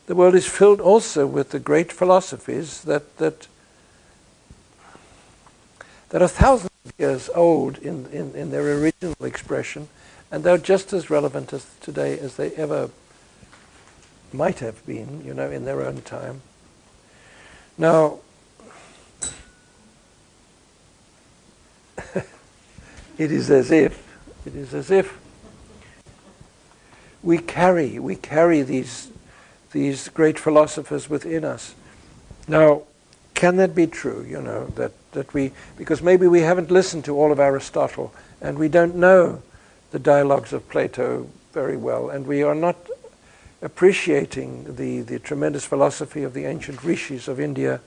the world is filled also with the great philosophies that are thousands of years old in their original expression, and they're just as relevant as today as they ever might have been, you know, in their own time. Now, it is as if we carry these great philosophers within us. Now, can that be true? You know, that we, because maybe we haven't listened to all of Aristotle, and we don't know the dialogues of Plato very well, and we are not appreciating the tremendous philosophy of the ancient rishis of India.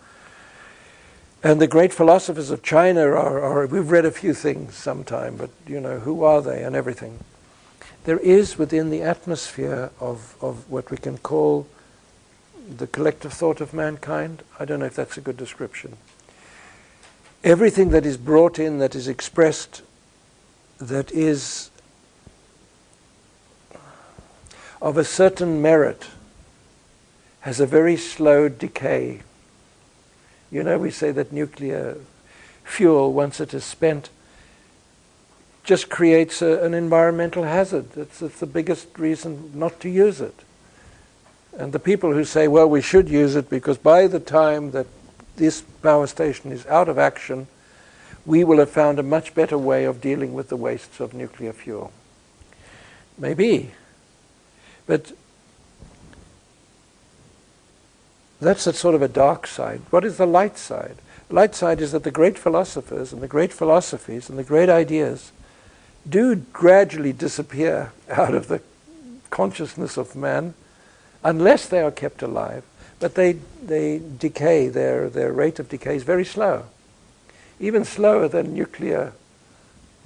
And the great philosophers of China are we've read a few things sometime, but you know, who are they and everything. There is within the atmosphere of what we can call the collective thought of mankind, I don't know if that's a good description, everything that is brought in, that is expressed, that is of a certain merit, has a very slow decay. You know, we say that nuclear fuel, once it is spent, just creates an environmental hazard. It's the biggest reason not to use it. And the people who say, well, we should use it because by the time that this power station is out of action, we will have found a much better way of dealing with the wastes of nuclear fuel. Maybe. But that's a sort of a dark side. What is the light side? The light side is that the great philosophers and the great philosophies and the great ideas do gradually disappear out of the consciousness of man, unless they are kept alive. But they decay, their rate of decay is very slow. Even slower than nuclear.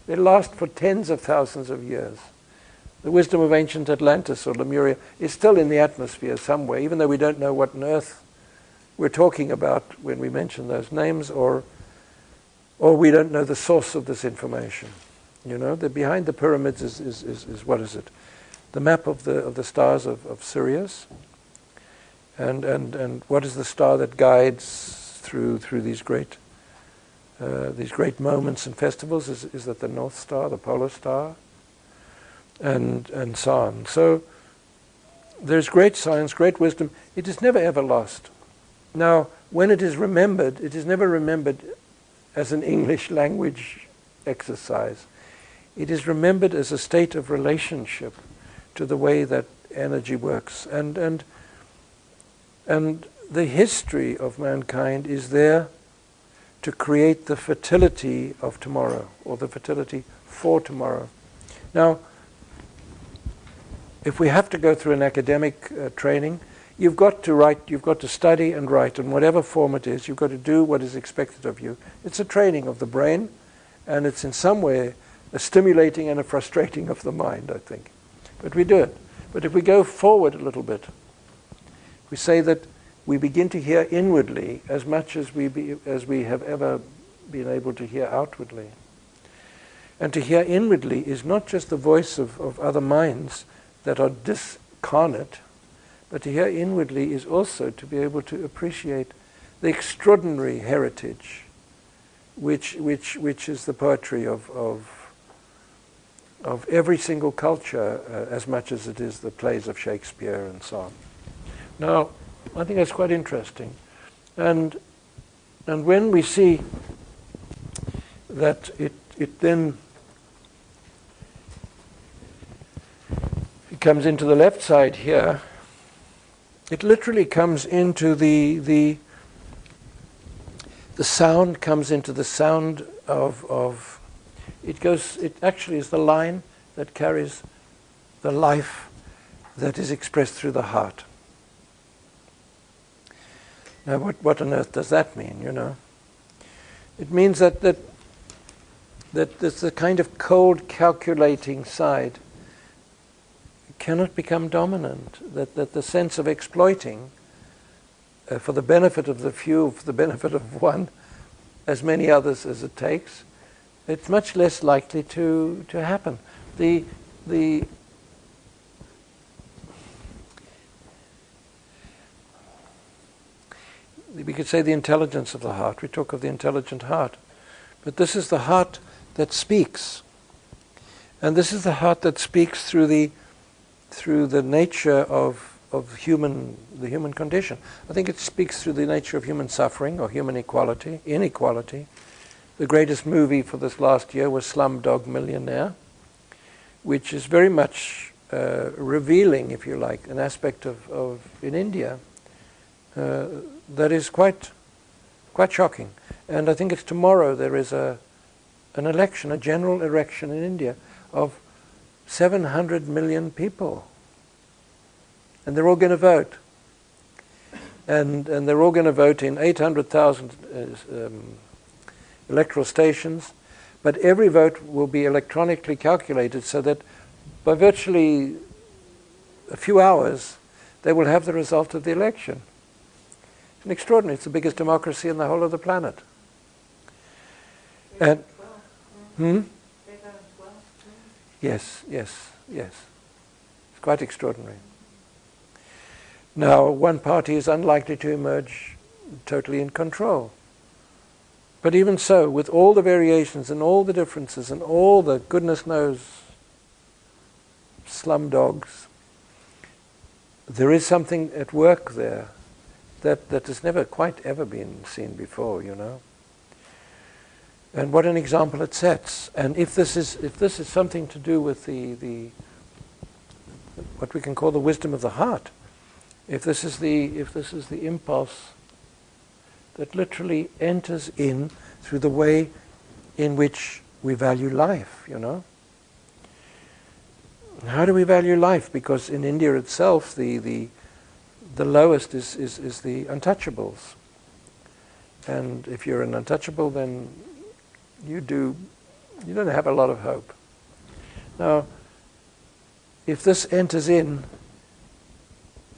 They last for tens of thousands of years. The wisdom of ancient Atlantis or Lemuria is still in the atmosphere somewhere, even though we don't know what on earth we're talking about when we mention those names, or we don't know the source of this information. You know, behind the pyramids is what is it? The map of the stars of Sirius. And what is the star that guides through these great moments and festivals? Is that the North Star, the Polar Star, and so on. So there's great science, great wisdom. It is never ever lost. Now, when it is remembered, it is never remembered as an English language exercise. It is remembered as a state of relationship to the way that energy works, and the history of mankind is there to create the fertility of tomorrow, or the fertility for tomorrow. Now, if we have to go through an academic training, you've got to write, you've got to study and write in whatever form it is. You've got to do what is expected of you. It's a training of the brain, and it's in some way a stimulating and a frustrating of the mind, I think. But we do it. But if we go forward a little bit, we say that we begin to hear inwardly as much as we have ever been able to hear outwardly. And to hear inwardly is not just the voice of other minds that are discarnate, but to hear inwardly is also to be able to appreciate the extraordinary heritage which is the poetry of every single culture, as much as it is the plays of Shakespeare and so on. Now, I think that's quite interesting. And when we see that it then it comes into the left side here, it literally comes into the sound comes into the sound of it actually is the line that carries the life that is expressed through the heart. Now, what on earth does that mean, you know? It means that there's the kind of cold, calculating side cannot become dominant, that the sense of exploiting for the benefit of the few, for the benefit of one, as many others as it takes, it's much less likely to happen. We could say the intelligence of the heart. We talk of the intelligent heart. But this is the heart that speaks. And this is the heart that speaks through the nature of the human condition. I think it speaks through the nature of human suffering or human inequality. The greatest movie for this last year was Slumdog Millionaire, which is very much revealing, if you like, an aspect of in India that is quite shocking. And I think it's tomorrow there is an election, a general election in India of 700 million people. And they're all going to vote. And they're all going to vote in 800,000 electoral stations. But every vote will be electronically calculated so that by virtually a few hours, they will have the result of the election. It's extraordinary. It's the biggest democracy in the whole of the planet. And yes. It's quite extraordinary. Now, one party is unlikely to emerge totally in control. But even so, with all the variations and all the differences and all the goodness knows slum dogs, there is something at work there that has never quite ever been seen before, you know. And what an example it sets. And if this is something to do with the what we can call the wisdom of the heart, if this is the impulse that literally enters in through the way in which we value life, you know. How do we value life? Because in India itself, the lowest is the untouchables. And if you're an untouchable, then you don't have a lot of hope. Now, if this enters in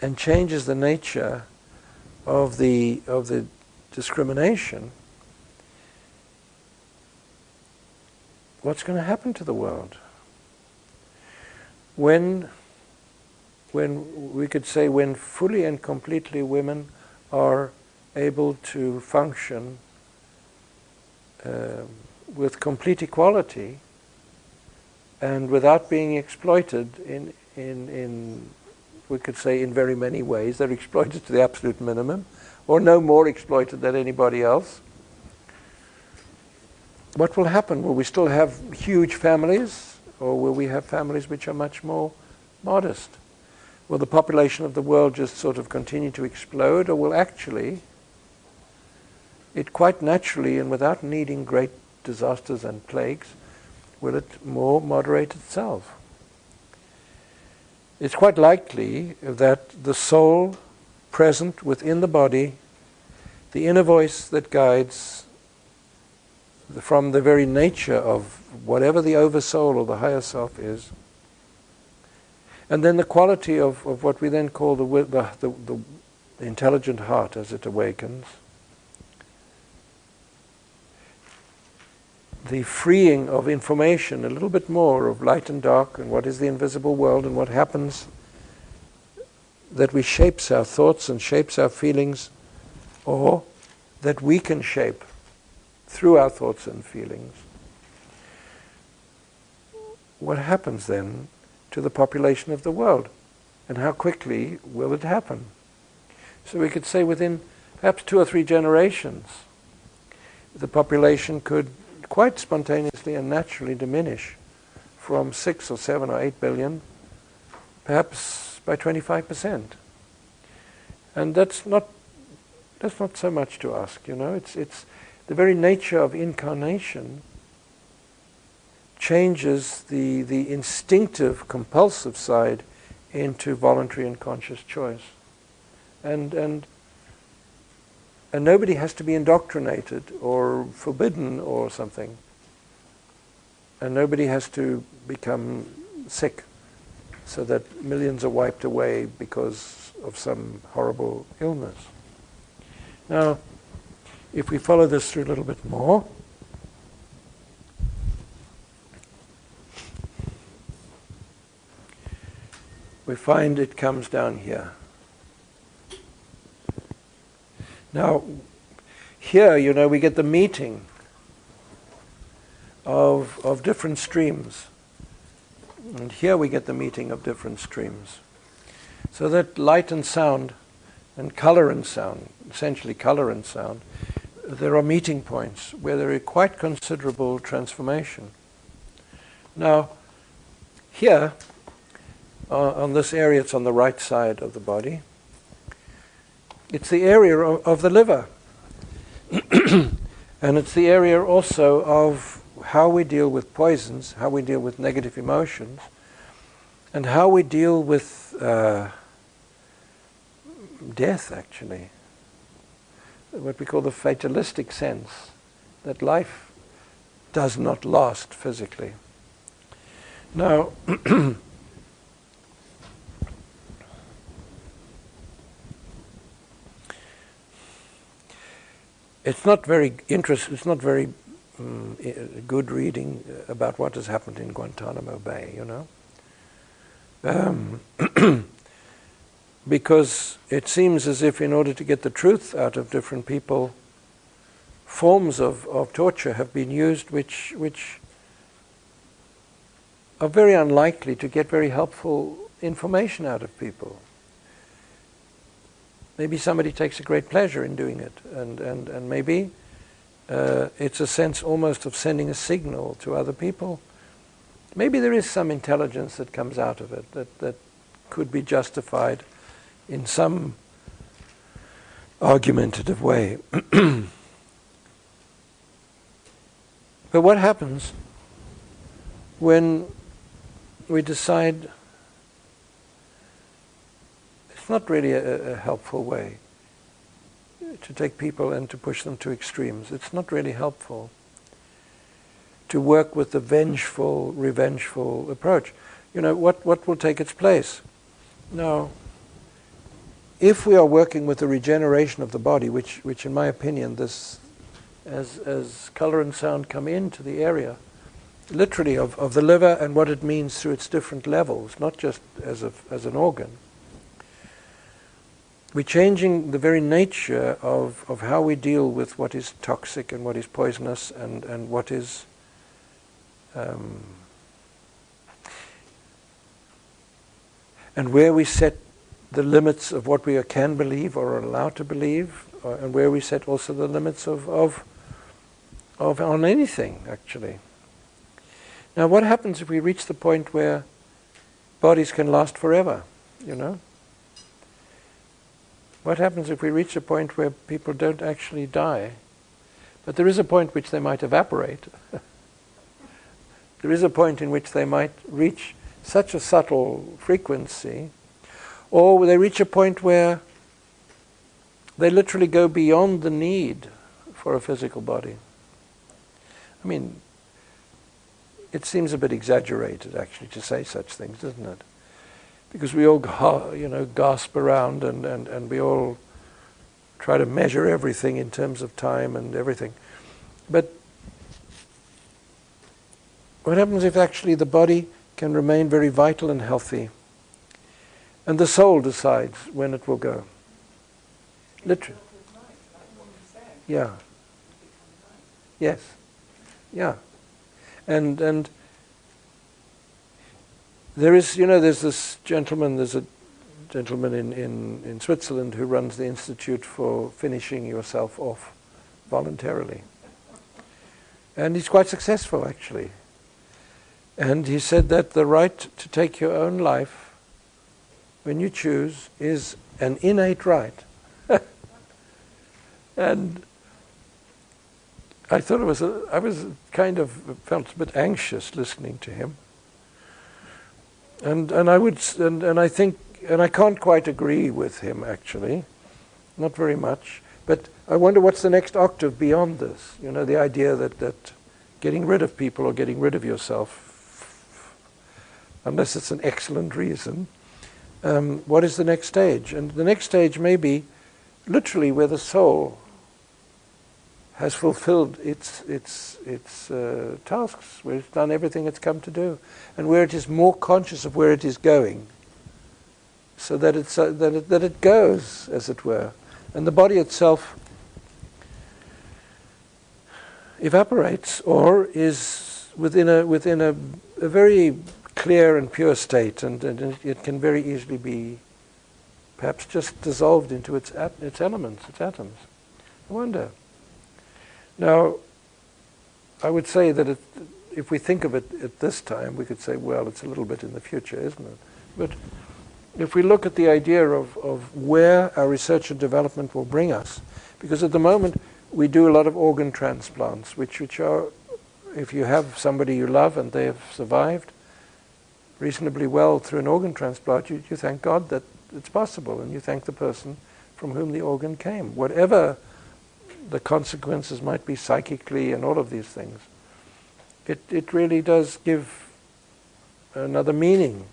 and changes the nature of the discrimination, what's going to happen to the world? When we could say when fully and completely women are able to function with complete equality and without being exploited in we could say in very many ways. They're exploited to the absolute minimum, or no more exploited than anybody else. What will happen? Will we still have huge families, or will we have families which are much more modest? Will the population of the world just sort of continue to explode, or will actually it quite naturally and without needing great disasters and plagues, will it more moderate itself? It's quite likely that the soul present within the body, the inner voice that guides from the very nature of whatever the oversoul or the higher self is, and then the quality of what we then call the intelligent heart as it awakens, the freeing of information, a little bit more of light and dark, and what is the invisible world, and what happens that we shapes our thoughts and shapes our feelings, or that we can shape through our thoughts and feelings. What happens then to the population of the world, and how quickly will it happen? So we could say within perhaps 2 or 3 generations, the population could quite spontaneously and naturally diminish from 6 or 7 or 8 billion, perhaps by 25%. And that's not so much to ask, you know. It's the very nature of incarnation changes the instinctive, compulsive side into voluntary and conscious choice. And nobody has to be indoctrinated or forbidden or something. And nobody has to become sick so that millions are wiped away because of some horrible illness. Now, if we follow this through a little bit more, we find it comes down here. Now, here, you know, we get the meeting of different streams. And here we get the meeting of different streams. So that light and sound and color and sound, essentially color and sound, there are meeting points where there is quite considerable transformation. Now, here, on this area, it's on the right side of the body. It's the area of the liver. And it's the area also of how we deal with poisons, how we deal with negative emotions, and how we deal with death, actually. What we call the fatalistic sense, that life does not last physically. Now, it's not very good reading about what has happened in Guantanamo Bay, you know. Because it seems as if in order to get the truth out of different people, forms of torture have been used which are very unlikely to get very helpful information out of people. Maybe somebody takes a great pleasure in doing it, and maybe it's a sense almost of sending a signal to other people. Maybe there is some intelligence that comes out of it that could be justified in some argumentative way. But what happens when we decide it's not really a helpful way to take people and to push them to extremes? It's not really helpful to work with the vengeful, revengeful approach. You know, what will take its place? Now, if we are working with the regeneration of the body, which in my opinion, this, as color and sound come into the area, literally of the liver and what it means through its different levels, not just as an organ, we're changing the very nature of how we deal with what is toxic and what is poisonous and what is and where we set the limits of what we can believe or are allowed to believe, and where we set also the limits of on anything, actually. Now, what happens if we reach the point where bodies can last forever, you know? What happens if we reach a point where people don't actually die, but there is a point which they might evaporate? There is a point in which they might reach such a subtle frequency, or they reach a point where they literally go beyond the need for a physical body. I mean, it seems a bit exaggerated, actually, to say such things, doesn't it? Because we all, gasp around and we all try to measure everything in terms of time and everything. But what happens if actually the body can remain very vital and healthy, and the soul decides when it will go? Literally. Yeah. Yes. Yeah. And there's this gentleman, there's a gentleman in Switzerland who runs the Institute for Finishing Yourself Off Voluntarily. And he's quite successful, actually. And he said that the right to take your own life when you choose is an innate right. And I thought I was kind of felt a bit anxious listening to him. And I think I can't quite agree with him, actually, not very much. But I wonder what's the next octave beyond this. You know, the idea that getting rid of people or getting rid of yourself, unless it's an excellent reason, what is the next stage? And the next stage may be literally where the soul has fulfilled its tasks, where it's done everything it's come to do, and where it is more conscious of where it is going, so that it goes, as it were, and the body itself evaporates or is within a very clear and pure state, and it can very easily be perhaps just dissolved into its elements, its atoms. I wonder. Now, I would say that if we think of it at this time, we could say, well, it's a little bit in the future, isn't it? But if we look at the idea of where our research and development will bring us, because at the moment we do a lot of organ transplants, which are, if you have somebody you love and they have survived reasonably well through an organ transplant, you thank God that it's possible, and you thank the person from whom the organ came, whatever the consequences might be psychically and all of these things. It really does give another meaning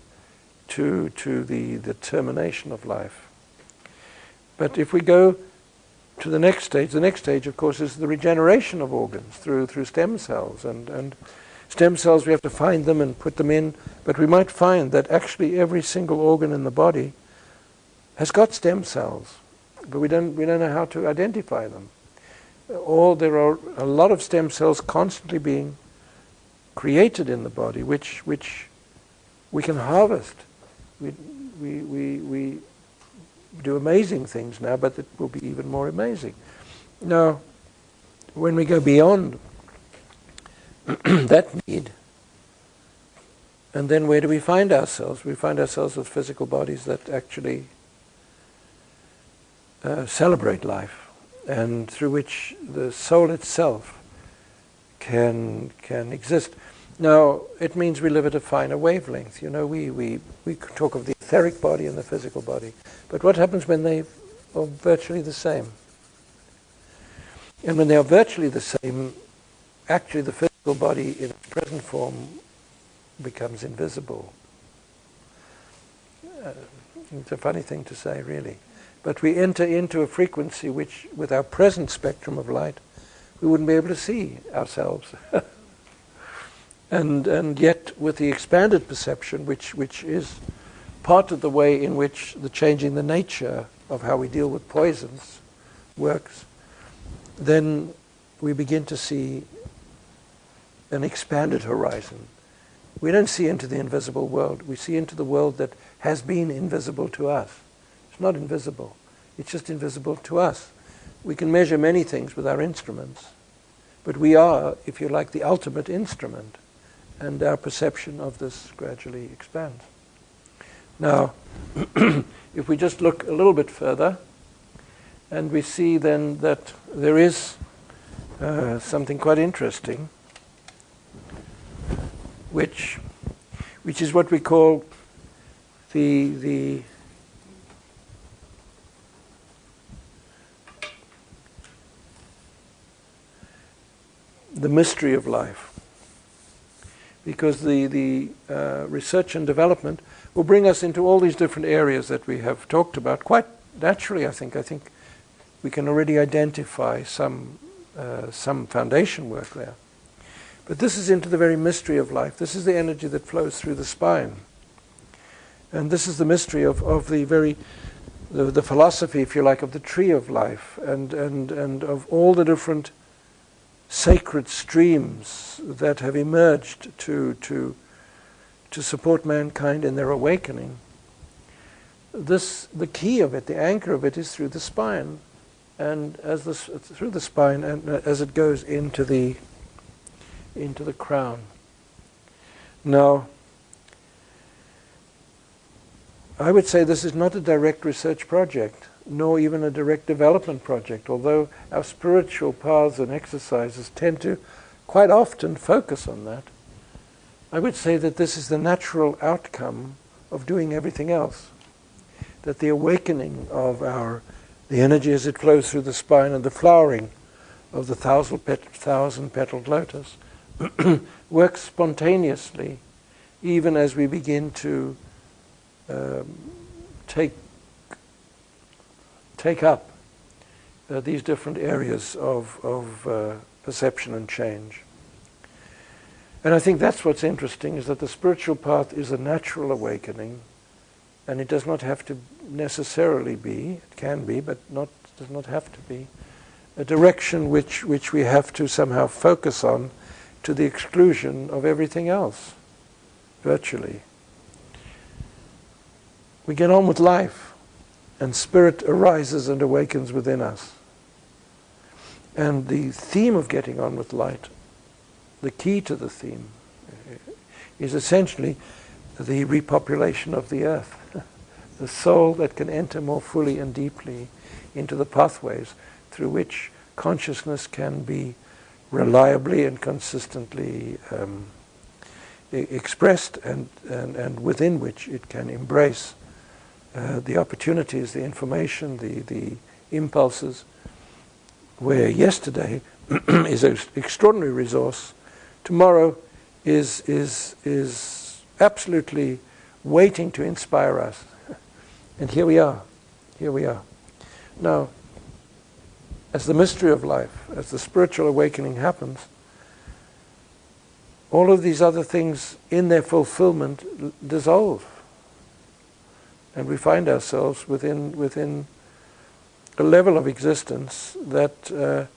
to the termination of life. But if we go to the next stage, of course, is the regeneration of organs through stem cells. And stem cells, we have to find them and put them in, but we might find that actually every single organ in the body has got stem cells, but we don't know how to identify them. There are a lot of stem cells constantly being created in the body, which we can harvest. We do amazing things now, but it will be even more amazing. Now, when we go beyond that need, and then where do we find ourselves? We find ourselves with physical bodies that actually celebrate life, and through which the soul itself can exist. Now, it means we live at a finer wavelength. You know, we talk of the etheric body and the physical body, but what happens when they are virtually the same? And when they are virtually the same, actually the physical body in its present form becomes invisible. It's a funny thing to say, really. But we enter into a frequency which, with our present spectrum of light, we wouldn't be able to see ourselves. And yet, with the expanded perception, which is part of the way in which the changing the nature of how we deal with poisons works, then we begin to see an expanded horizon. We don't see into the invisible world. We see into the world that has been invisible to us. It's not invisible. It's just invisible to us. We can measure many things with our instruments, but we are, if you like, the ultimate instrument, and our perception of this gradually expands. Now, if we just look a little bit further, and we see then that there is something quite interesting, which is what we call the mystery of life. Because the research and development will bring us into all these different areas that we have talked about quite naturally. I think we can already identify some foundation work there. But this is into the very mystery of life. This is the energy that flows through the spine. And this is the mystery of the philosophy, if you like, of the tree of life, and of all the different sacred streams that have emerged to support mankind in their awakening. The key of it, the anchor of it, is through the spine, and through the spine, and as it goes into the crown. Now, I would say this is not a direct research project, nor even a direct development project, although our spiritual paths and exercises tend to quite often focus on that. I would say that this is the natural outcome of doing everything else. That the awakening of the energy as it flows through the spine and the flowering of the thousand-petaled lotus works spontaneously, even as we begin to take up these different areas of perception and change. And I think that's what's interesting, is that the spiritual path is a natural awakening, and it does not have to necessarily be, it can be, but does not have to be, a direction which we have to somehow focus on to the exclusion of everything else, virtually. We get on with life, and spirit arises and awakens within us. And the theme of getting on with light, the key to the theme, is essentially the repopulation of the earth. The soul that can enter more fully and deeply into the pathways through which consciousness can be reliably and consistently expressed, and within which it can embrace the opportunities, the information, the impulses, where yesterday is an extraordinary resource, tomorrow is absolutely waiting to inspire us. And here we are. Now, as the mystery of life, as the spiritual awakening happens, all of these other things in their fulfillment dissolve. And we find ourselves within a level of existence that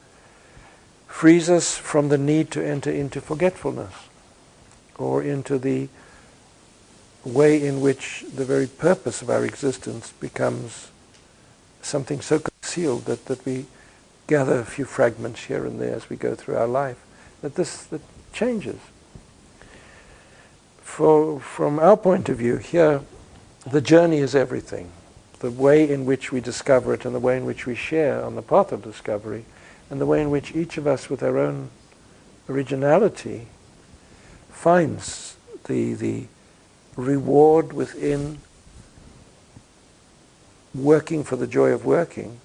frees us from the need to enter into forgetfulness or into the way in which the very purpose of our existence becomes something so concealed that we gather a few fragments here and there as we go through our life, that changes. From our point of view here, the journey is everything. The way in which we discover it and the way in which we share on the path of discovery and the way in which each of us with our own originality finds the reward within working for the joy of working,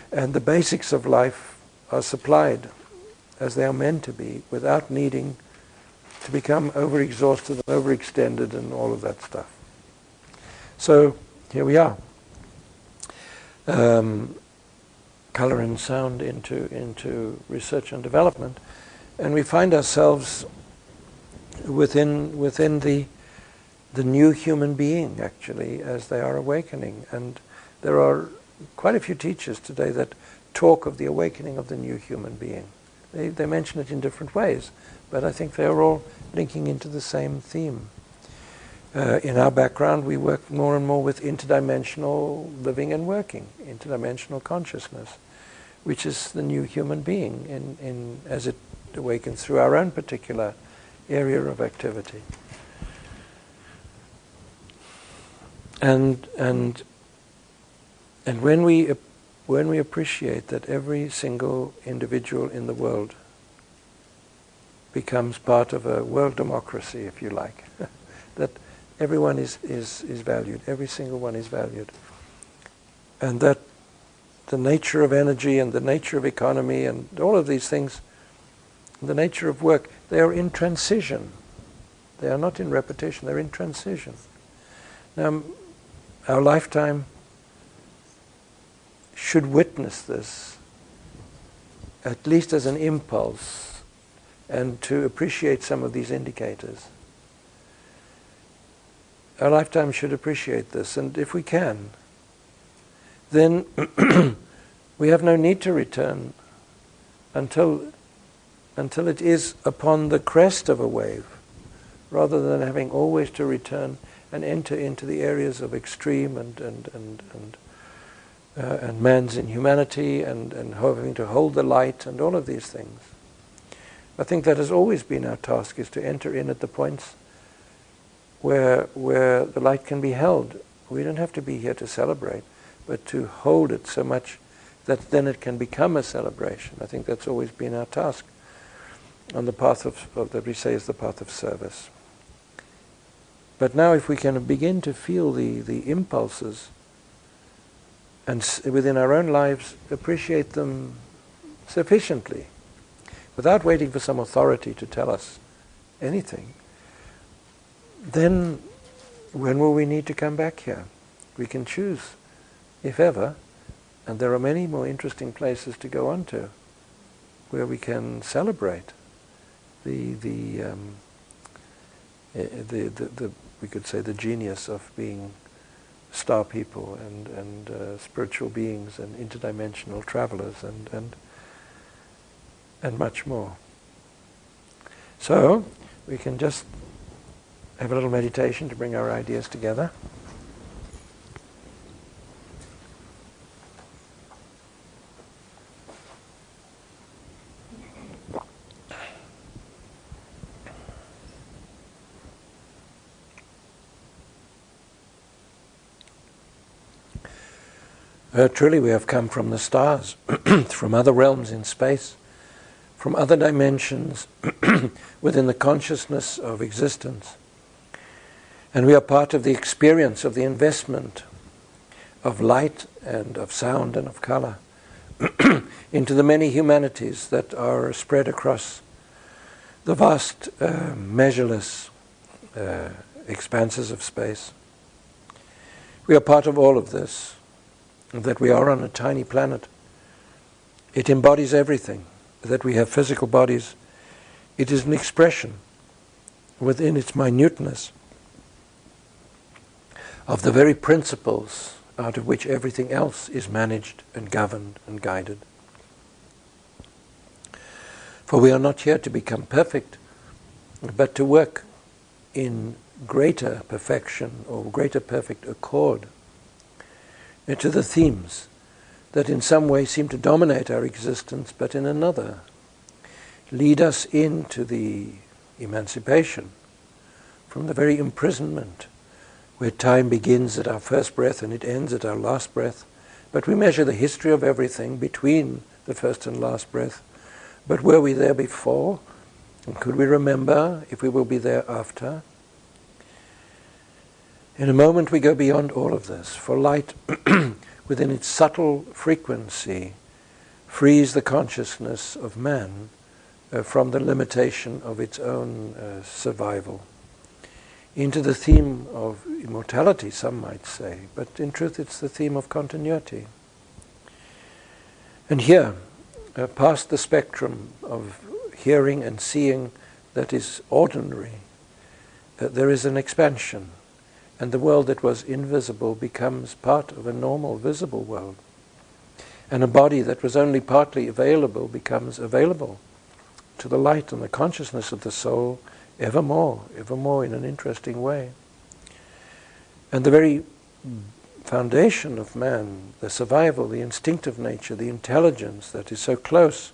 and the basics of life are supplied as they are meant to be without needing to become overexhausted and overextended and all of that stuff. So here we are. Color and sound into research and development, and we find ourselves within the new human being, actually, as they are awakening. And there are quite a few teachers today that talk of the awakening of the new human being. They mention it in different ways, but I think they are all linking into the same theme. In our background, we work more and more with interdimensional living and working, interdimensional consciousness, which is the new human being as it awakens through our own particular area of activity. And when we appreciate that every single individual in the world becomes part of a world democracy, if you like, that everyone is valued, every single one is valued, and that the nature of energy and the nature of economy and all of these things, the nature of work, they are in transition. They are not in repetition, they're in transition. Now, our lifetime should witness this, at least as an impulse, and to appreciate some of these indicators. Our lifetime should appreciate this, and if we can, then we have no need to return until it is upon the crest of a wave, rather than having always to return and enter into the areas of extreme and man's inhumanity and having to hold the light and all of these things. I think that has always been our task, is to enter in at the points where the light can be held. We don't have to be here to celebrate, but to hold it so much that then it can become a celebration. I think that's always been our task on the path of that we say is the path of service. But now if we can begin to feel the impulses and within our own lives appreciate them sufficiently, without waiting for some authority to tell us anything, then when will we need to come back here? We can choose, if ever, and there are many more interesting places to go on to, where we can celebrate the we could say the genius of being star people and spiritual beings and interdimensional travelers and much more. So we can just have a little meditation to bring our ideas together. Truly we have come from the stars, from other realms in space, from other dimensions within the consciousness of existence. And we are part of the experience of the investment of light and of sound and of color into the many humanities that are spread across the vast, measureless expanses of space. We are part of all of this, that we are on a tiny planet. It embodies everything, that we have physical bodies. It is an expression within its minuteness of the very principles out of which everything else is managed and governed and guided. For we are not here to become perfect, but to work in greater perfection or greater perfect accord to the themes that in some way seem to dominate our existence, but in another lead us into the emancipation from the very imprisonment where time begins at our first breath and it ends at our last breath. But we measure the history of everything between the first and last breath. But were we there before? And could we remember if we will be there after? In a moment we go beyond all of this, for light within its subtle frequency frees the consciousness of man from the limitation of its own survival into the theme of immortality, some might say, but in truth it's the theme of continuity. And here, past the spectrum of hearing and seeing that is ordinary, there is an expansion, and the world that was invisible becomes part of a normal, visible world. And a body that was only partly available becomes available to the light and the consciousness of the soul ever more in an interesting way. And the very foundation of man, the survival, the instinctive nature, the intelligence that is so close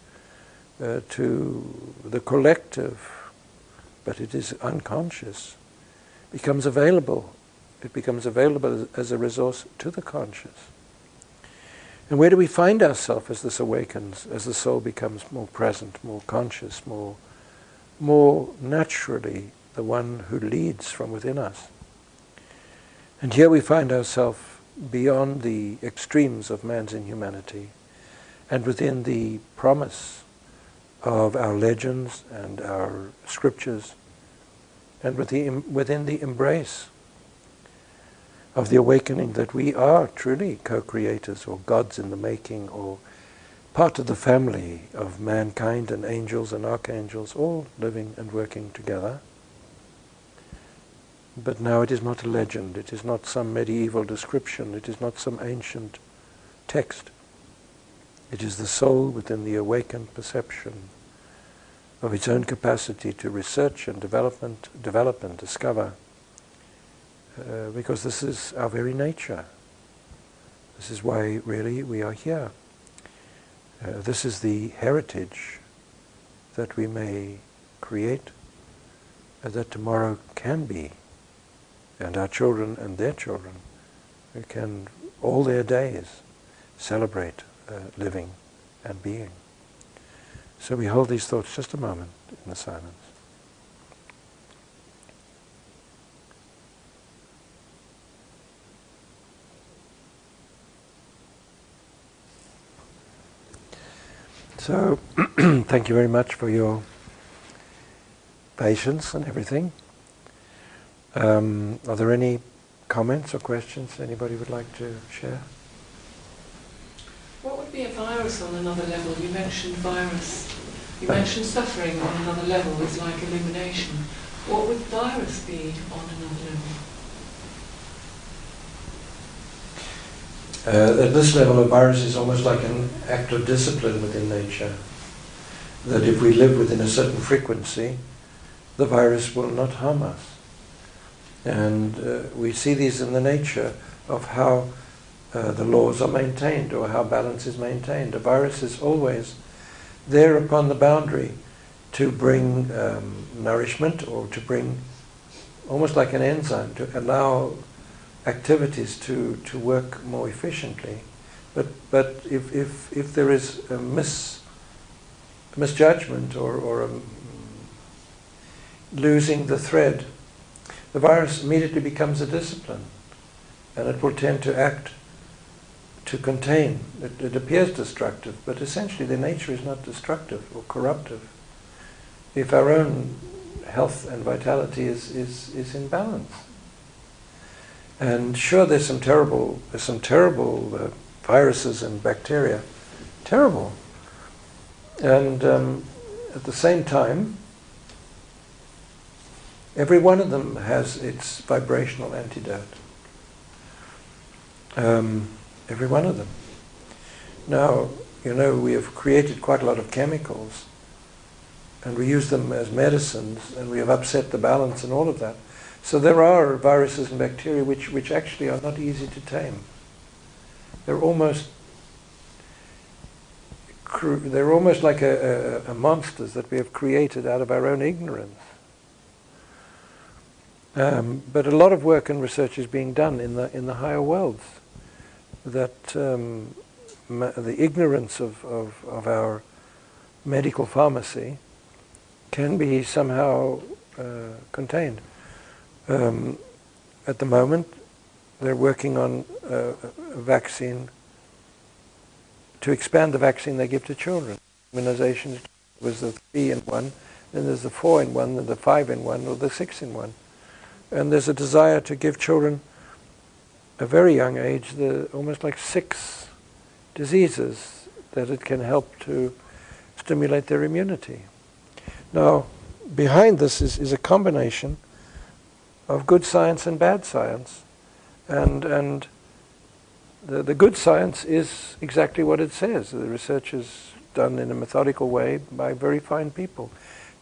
to the collective, but it is unconscious, becomes available. It becomes available as a resource to the conscious. And where do we find ourselves as this awakens, as the soul becomes more present, more conscious, more naturally the one who leads from within us? And here we find ourselves beyond the extremes of man's inhumanity and within the promise of our legends and our scriptures and within the embrace of the awakening that we are truly co-creators or gods in the making or part of the family of mankind and angels and archangels all living and working together. But now it is not a legend, it is not some medieval description, it is not some ancient text. It is the soul within the awakened perception of its own capacity to research and develop and discover. Because this is our very nature. This is why really we are here. This is the heritage that we may create, that tomorrow can be, and our children and their children can all their days celebrate living and being. So we hold these thoughts just a moment in the silence. So, thank you very much for your patience and everything. Are there any comments or questions anybody would like to share? What would be a virus on another level? You mentioned virus. You mentioned suffering on another level is like illumination. What would virus be on another level? At this level, a virus is almost like an act of discipline within nature. That if we live within a certain frequency, the virus will not harm us. And we see these in the nature of how the laws are maintained or how balance is maintained. A virus is always there upon the boundary to bring nourishment or to bring almost like an enzyme, to allow activities to work more efficiently. But if there is a misjudgment or losing the thread, the virus immediately becomes a discipline, and it will tend to act to contain. It appears destructive, but essentially the nature is not destructive or corruptive. If our own health and vitality is in balance. And sure, there's some terrible viruses and bacteria, terrible. And at the same time, every one of them has its vibrational antidote. Every one of them. Now, we have created quite a lot of chemicals and we use them as medicines, and we have upset the balance and all of that. So there are viruses and bacteria which actually are not easy to tame. They're almost like a monsters that we have created out of our own ignorance. But a lot of work and research is being done in the higher worlds. That the ignorance of our medical pharmacy can be somehow contained. At the moment, they're working on a vaccine to expand the vaccine they give to children. Immunizations was the 3-in-1, then there's the 4-in-1, then the 5-in-1, or the 6-in-1. And there's a desire to give children, a very young age, almost like 6 diseases that it can help to stimulate their immunity. Now, behind this is a combination of good science and bad science. And the good science is exactly what it says. The research is done in a methodical way by very fine people.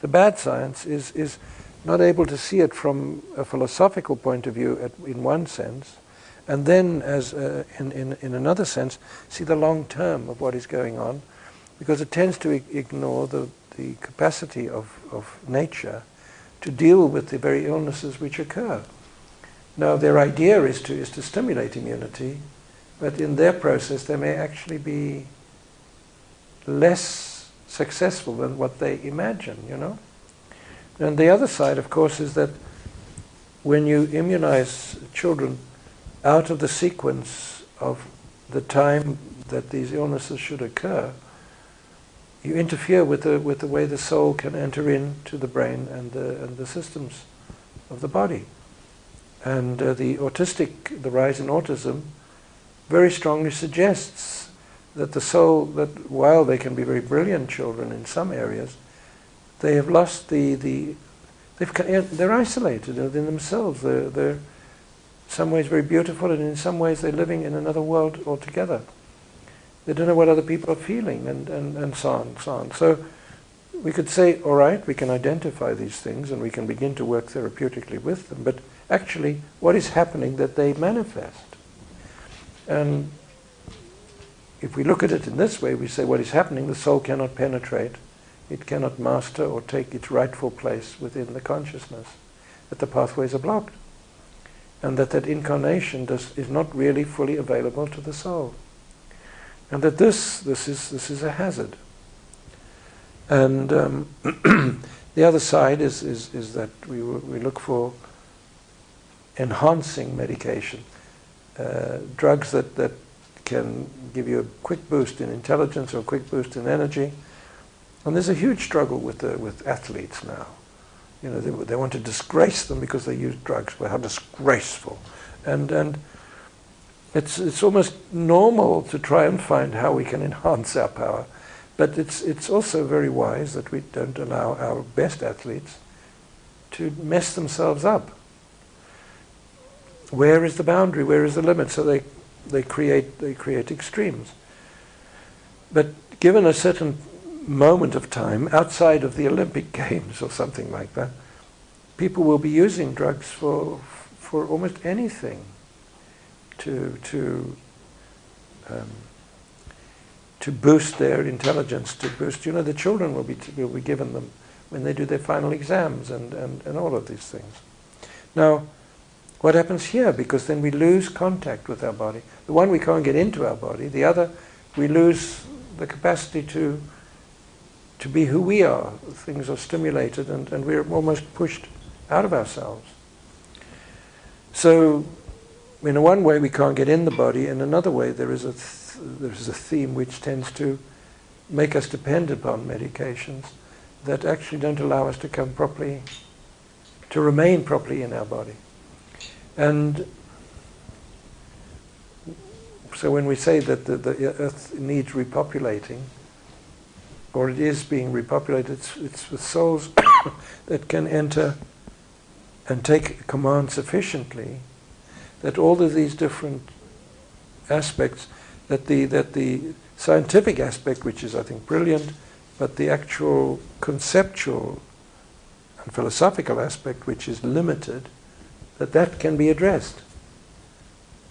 The bad science is not able to see it from a philosophical point of view in one sense, and then as in another sense, see the long term of what is going on, because it tends to ignore the capacity of nature to deal with the very illnesses which occur. Now, their idea is to stimulate immunity, but in their process they may actually be less successful than what they imagine, you know? And the other side, of course, is that when you immunize children out of the sequence of the time that these illnesses should occur, you interfere with the way the soul can enter into the brain and the systems of the body. And the rise in autism very strongly suggests that the soul, that while they can be very brilliant children in some areas, they have lost they're isolated in themselves. They're in some ways very beautiful, and in some ways they're living in another world altogether. They don't know what other people are feeling, and so on, so on. So we could say, all right, we can identify these things and we can begin to work therapeutically with them, but actually what is happening that they manifest? And if we look at it in this way, we say what is happening, the soul cannot penetrate, it cannot master or take its rightful place within the consciousness, that the pathways are blocked, and that incarnation is not really fully available to the soul. And that this is a hazard. And the other side is that we look for enhancing medication, drugs that can give you a quick boost in intelligence or a quick boost in energy. And there's a huge struggle with athletes now. You know, they want to disgrace them because they use drugs. Well, how disgraceful! And it's almost normal to try and find how we can enhance our power, but it's also very wise that we don't allow our best athletes to mess themselves up. Where is the boundary? Where is the limit? So they create extremes. But given a certain moment of time outside of the Olympic Games or something like that, people will be using drugs for almost anything to boost their intelligence, to boost, you know, the children will be given them when they do their final exams and all of these things. Now, what happens here? Because then we lose contact with our body. The one, we can't get into our body. The other, we lose the capacity to be who we are. Things are stimulated and we're almost pushed out of ourselves. So, in one way we can't get in the body, in another way there is a theme which tends to make us dependent upon medications that actually don't allow us to remain properly in our body. And so when we say that the earth needs repopulating, or it is being repopulated, it's with souls that can enter and take command sufficiently that all of these different aspects, that the scientific aspect, which is, I think, brilliant, but the actual conceptual and philosophical aspect, which is limited, that can be addressed.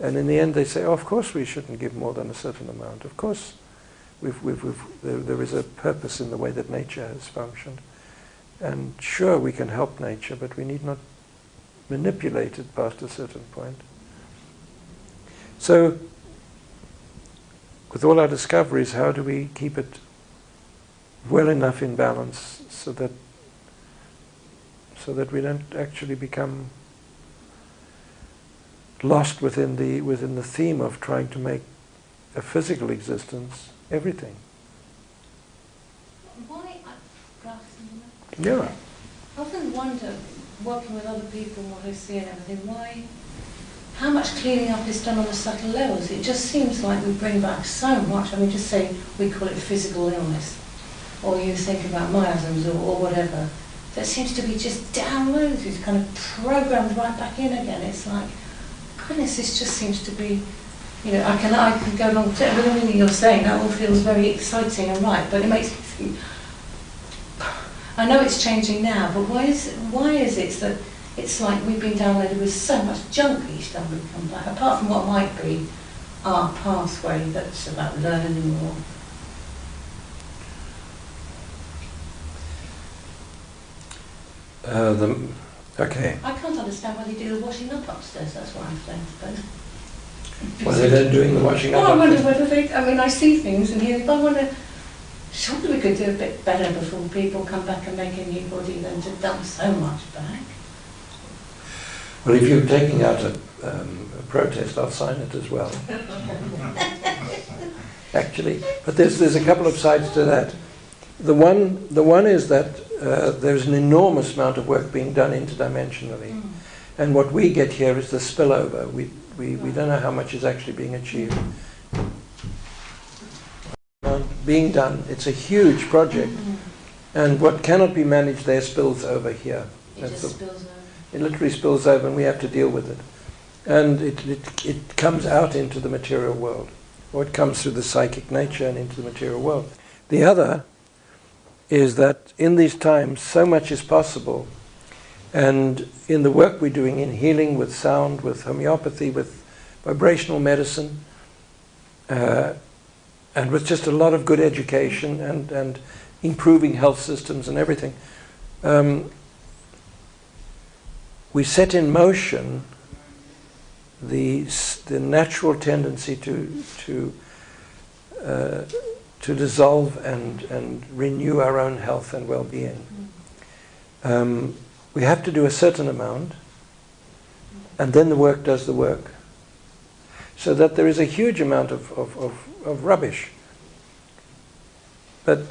And in the end they say, oh, of course we shouldn't give more than a certain amount. Of course there is a purpose in the way that nature has functioned. And sure, we can help nature, but we need not manipulate it past a certain point. So, with all our discoveries, how do we keep it well enough in balance so that we don't actually become lost within the theme of trying to make a physical existence everything? Why? Yeah. I often wonder, working with other people, what I see and everything, why, how much cleaning up is done on the subtle levels? It just seems like we bring back so much. I mean, just say we call it physical illness, or you think about miasms or whatever. That seems to be just downloaded, it's kind of programmed right back in again. It's like, goodness, this just seems to be, you know, I can go along with everything that you're saying. That all feels very exciting and right, but it makes me think, I know it's changing now, but why is it that it's like we've been downloaded with so much junk each time we come back, apart from what might be our pathway that's about learning more? Okay. I can't understand why they do the washing up upstairs, that's what I'm saying, I suppose. Well, they're doing the washing up. Well, I wonder whether they, I mean, I see things and hear, but I wonder, surely we could do a bit better before people come back and make a new body than to dump so much back. Well, if you're taking out a protest, I'll sign it as well. Actually, but there's a couple of sides to that. The one is that there's an enormous amount of work being done interdimensionally, and what we get here is the spillover. We don't know how much is actually being achieved. Being done, it's a huge project, and what cannot be managed there spills over here. Spills over. It literally spills over, and we have to deal with it. And it comes out into the material world, or it comes through the psychic nature and into the material world. The other is that in these times so much is possible, and in the work we're doing in healing with sound, with homeopathy, with vibrational medicine, and with just a lot of good education and improving health systems and everything, we set in motion the natural tendency to dissolve and renew our own health and well-being. We have to do a certain amount, and then the work does the work. So that there is a huge amount of rubbish. But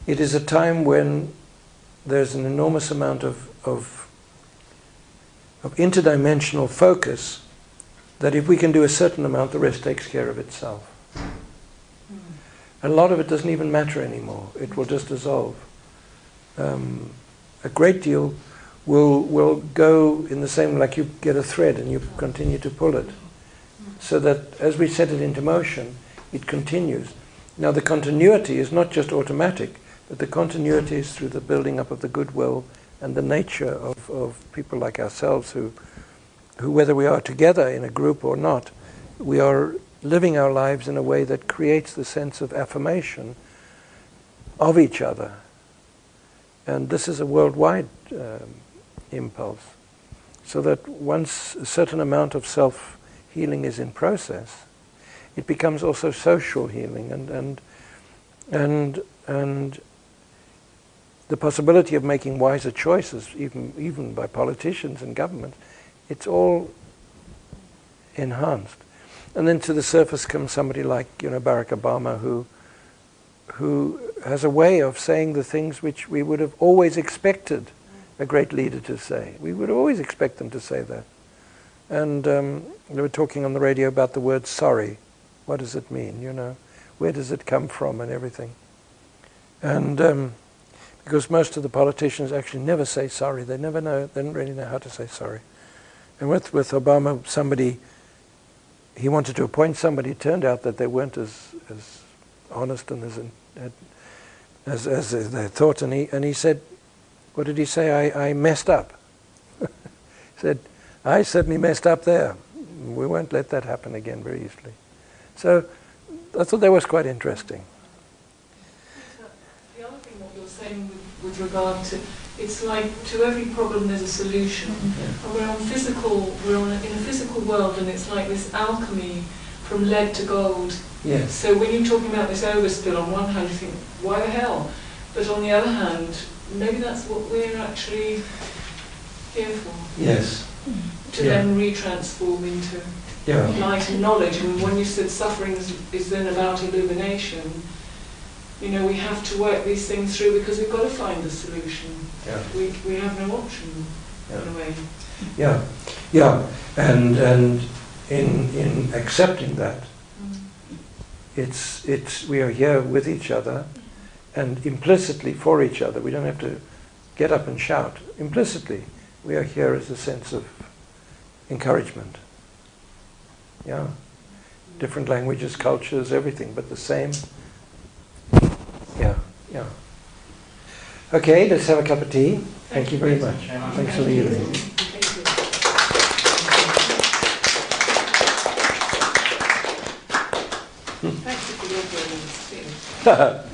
it is a time when there's an enormous amount of interdimensional focus, that if we can do a certain amount, the rest takes care of itself. A lot of it doesn't even matter anymore. It will just dissolve. A great deal will go in the same, like you get a thread and you continue to pull it. So that as we set it into motion, it continues. Now the continuity is not just automatic, but the continuity is through the building up of the goodwill and the nature of people like ourselves who whether we are together in a group or not, we are living our lives in a way that creates the sense of affirmation of each other. And this is a worldwide impulse. So that once a certain amount of self-healing is in process, it becomes also social healing and the possibility of making wiser choices, even by politicians and governments, it's all enhanced. And then to the surface comes somebody like, Barack Obama, who has a way of saying the things which we would have always expected a great leader to say. We would always expect them to say that. And they were talking on the radio about the word sorry. What does it mean, Where does it come from and everything? And because most of the politicians actually never say sorry. They never know, they don't really know how to say sorry. And with Obama, he wanted to appoint somebody. It turned out that they weren't as honest and as they thought, and he said, what did he say? I messed up. He said, I certainly messed up there. We won't let that happen again very easily. So I thought that was quite interesting. The other thing what you're saying with regard to, it's like to every problem there's a solution. Mm-hmm. And we're in a physical world, and it's like this alchemy from lead to gold. Yes. So when you're talking about this overspill, on one hand you think, why the hell? But on the other hand, maybe that's what we're actually here for. Yes. To then retransform into light and knowledge. And when you said suffering is then about illumination, you know, we have to work these things through because we've got to find the solution. Yeah. We have no option, in a way. Yeah, yeah. And in accepting that, it's we are here with each other and implicitly for each other. We don't have to get up and shout. Implicitly, we are here as a sense of encouragement. Yeah. Different languages, cultures, everything, but the same. Yeah, yeah. Okay, let's have a cup of tea. Thank you very much. Thanks for the evening. Thank you for your brilliance too.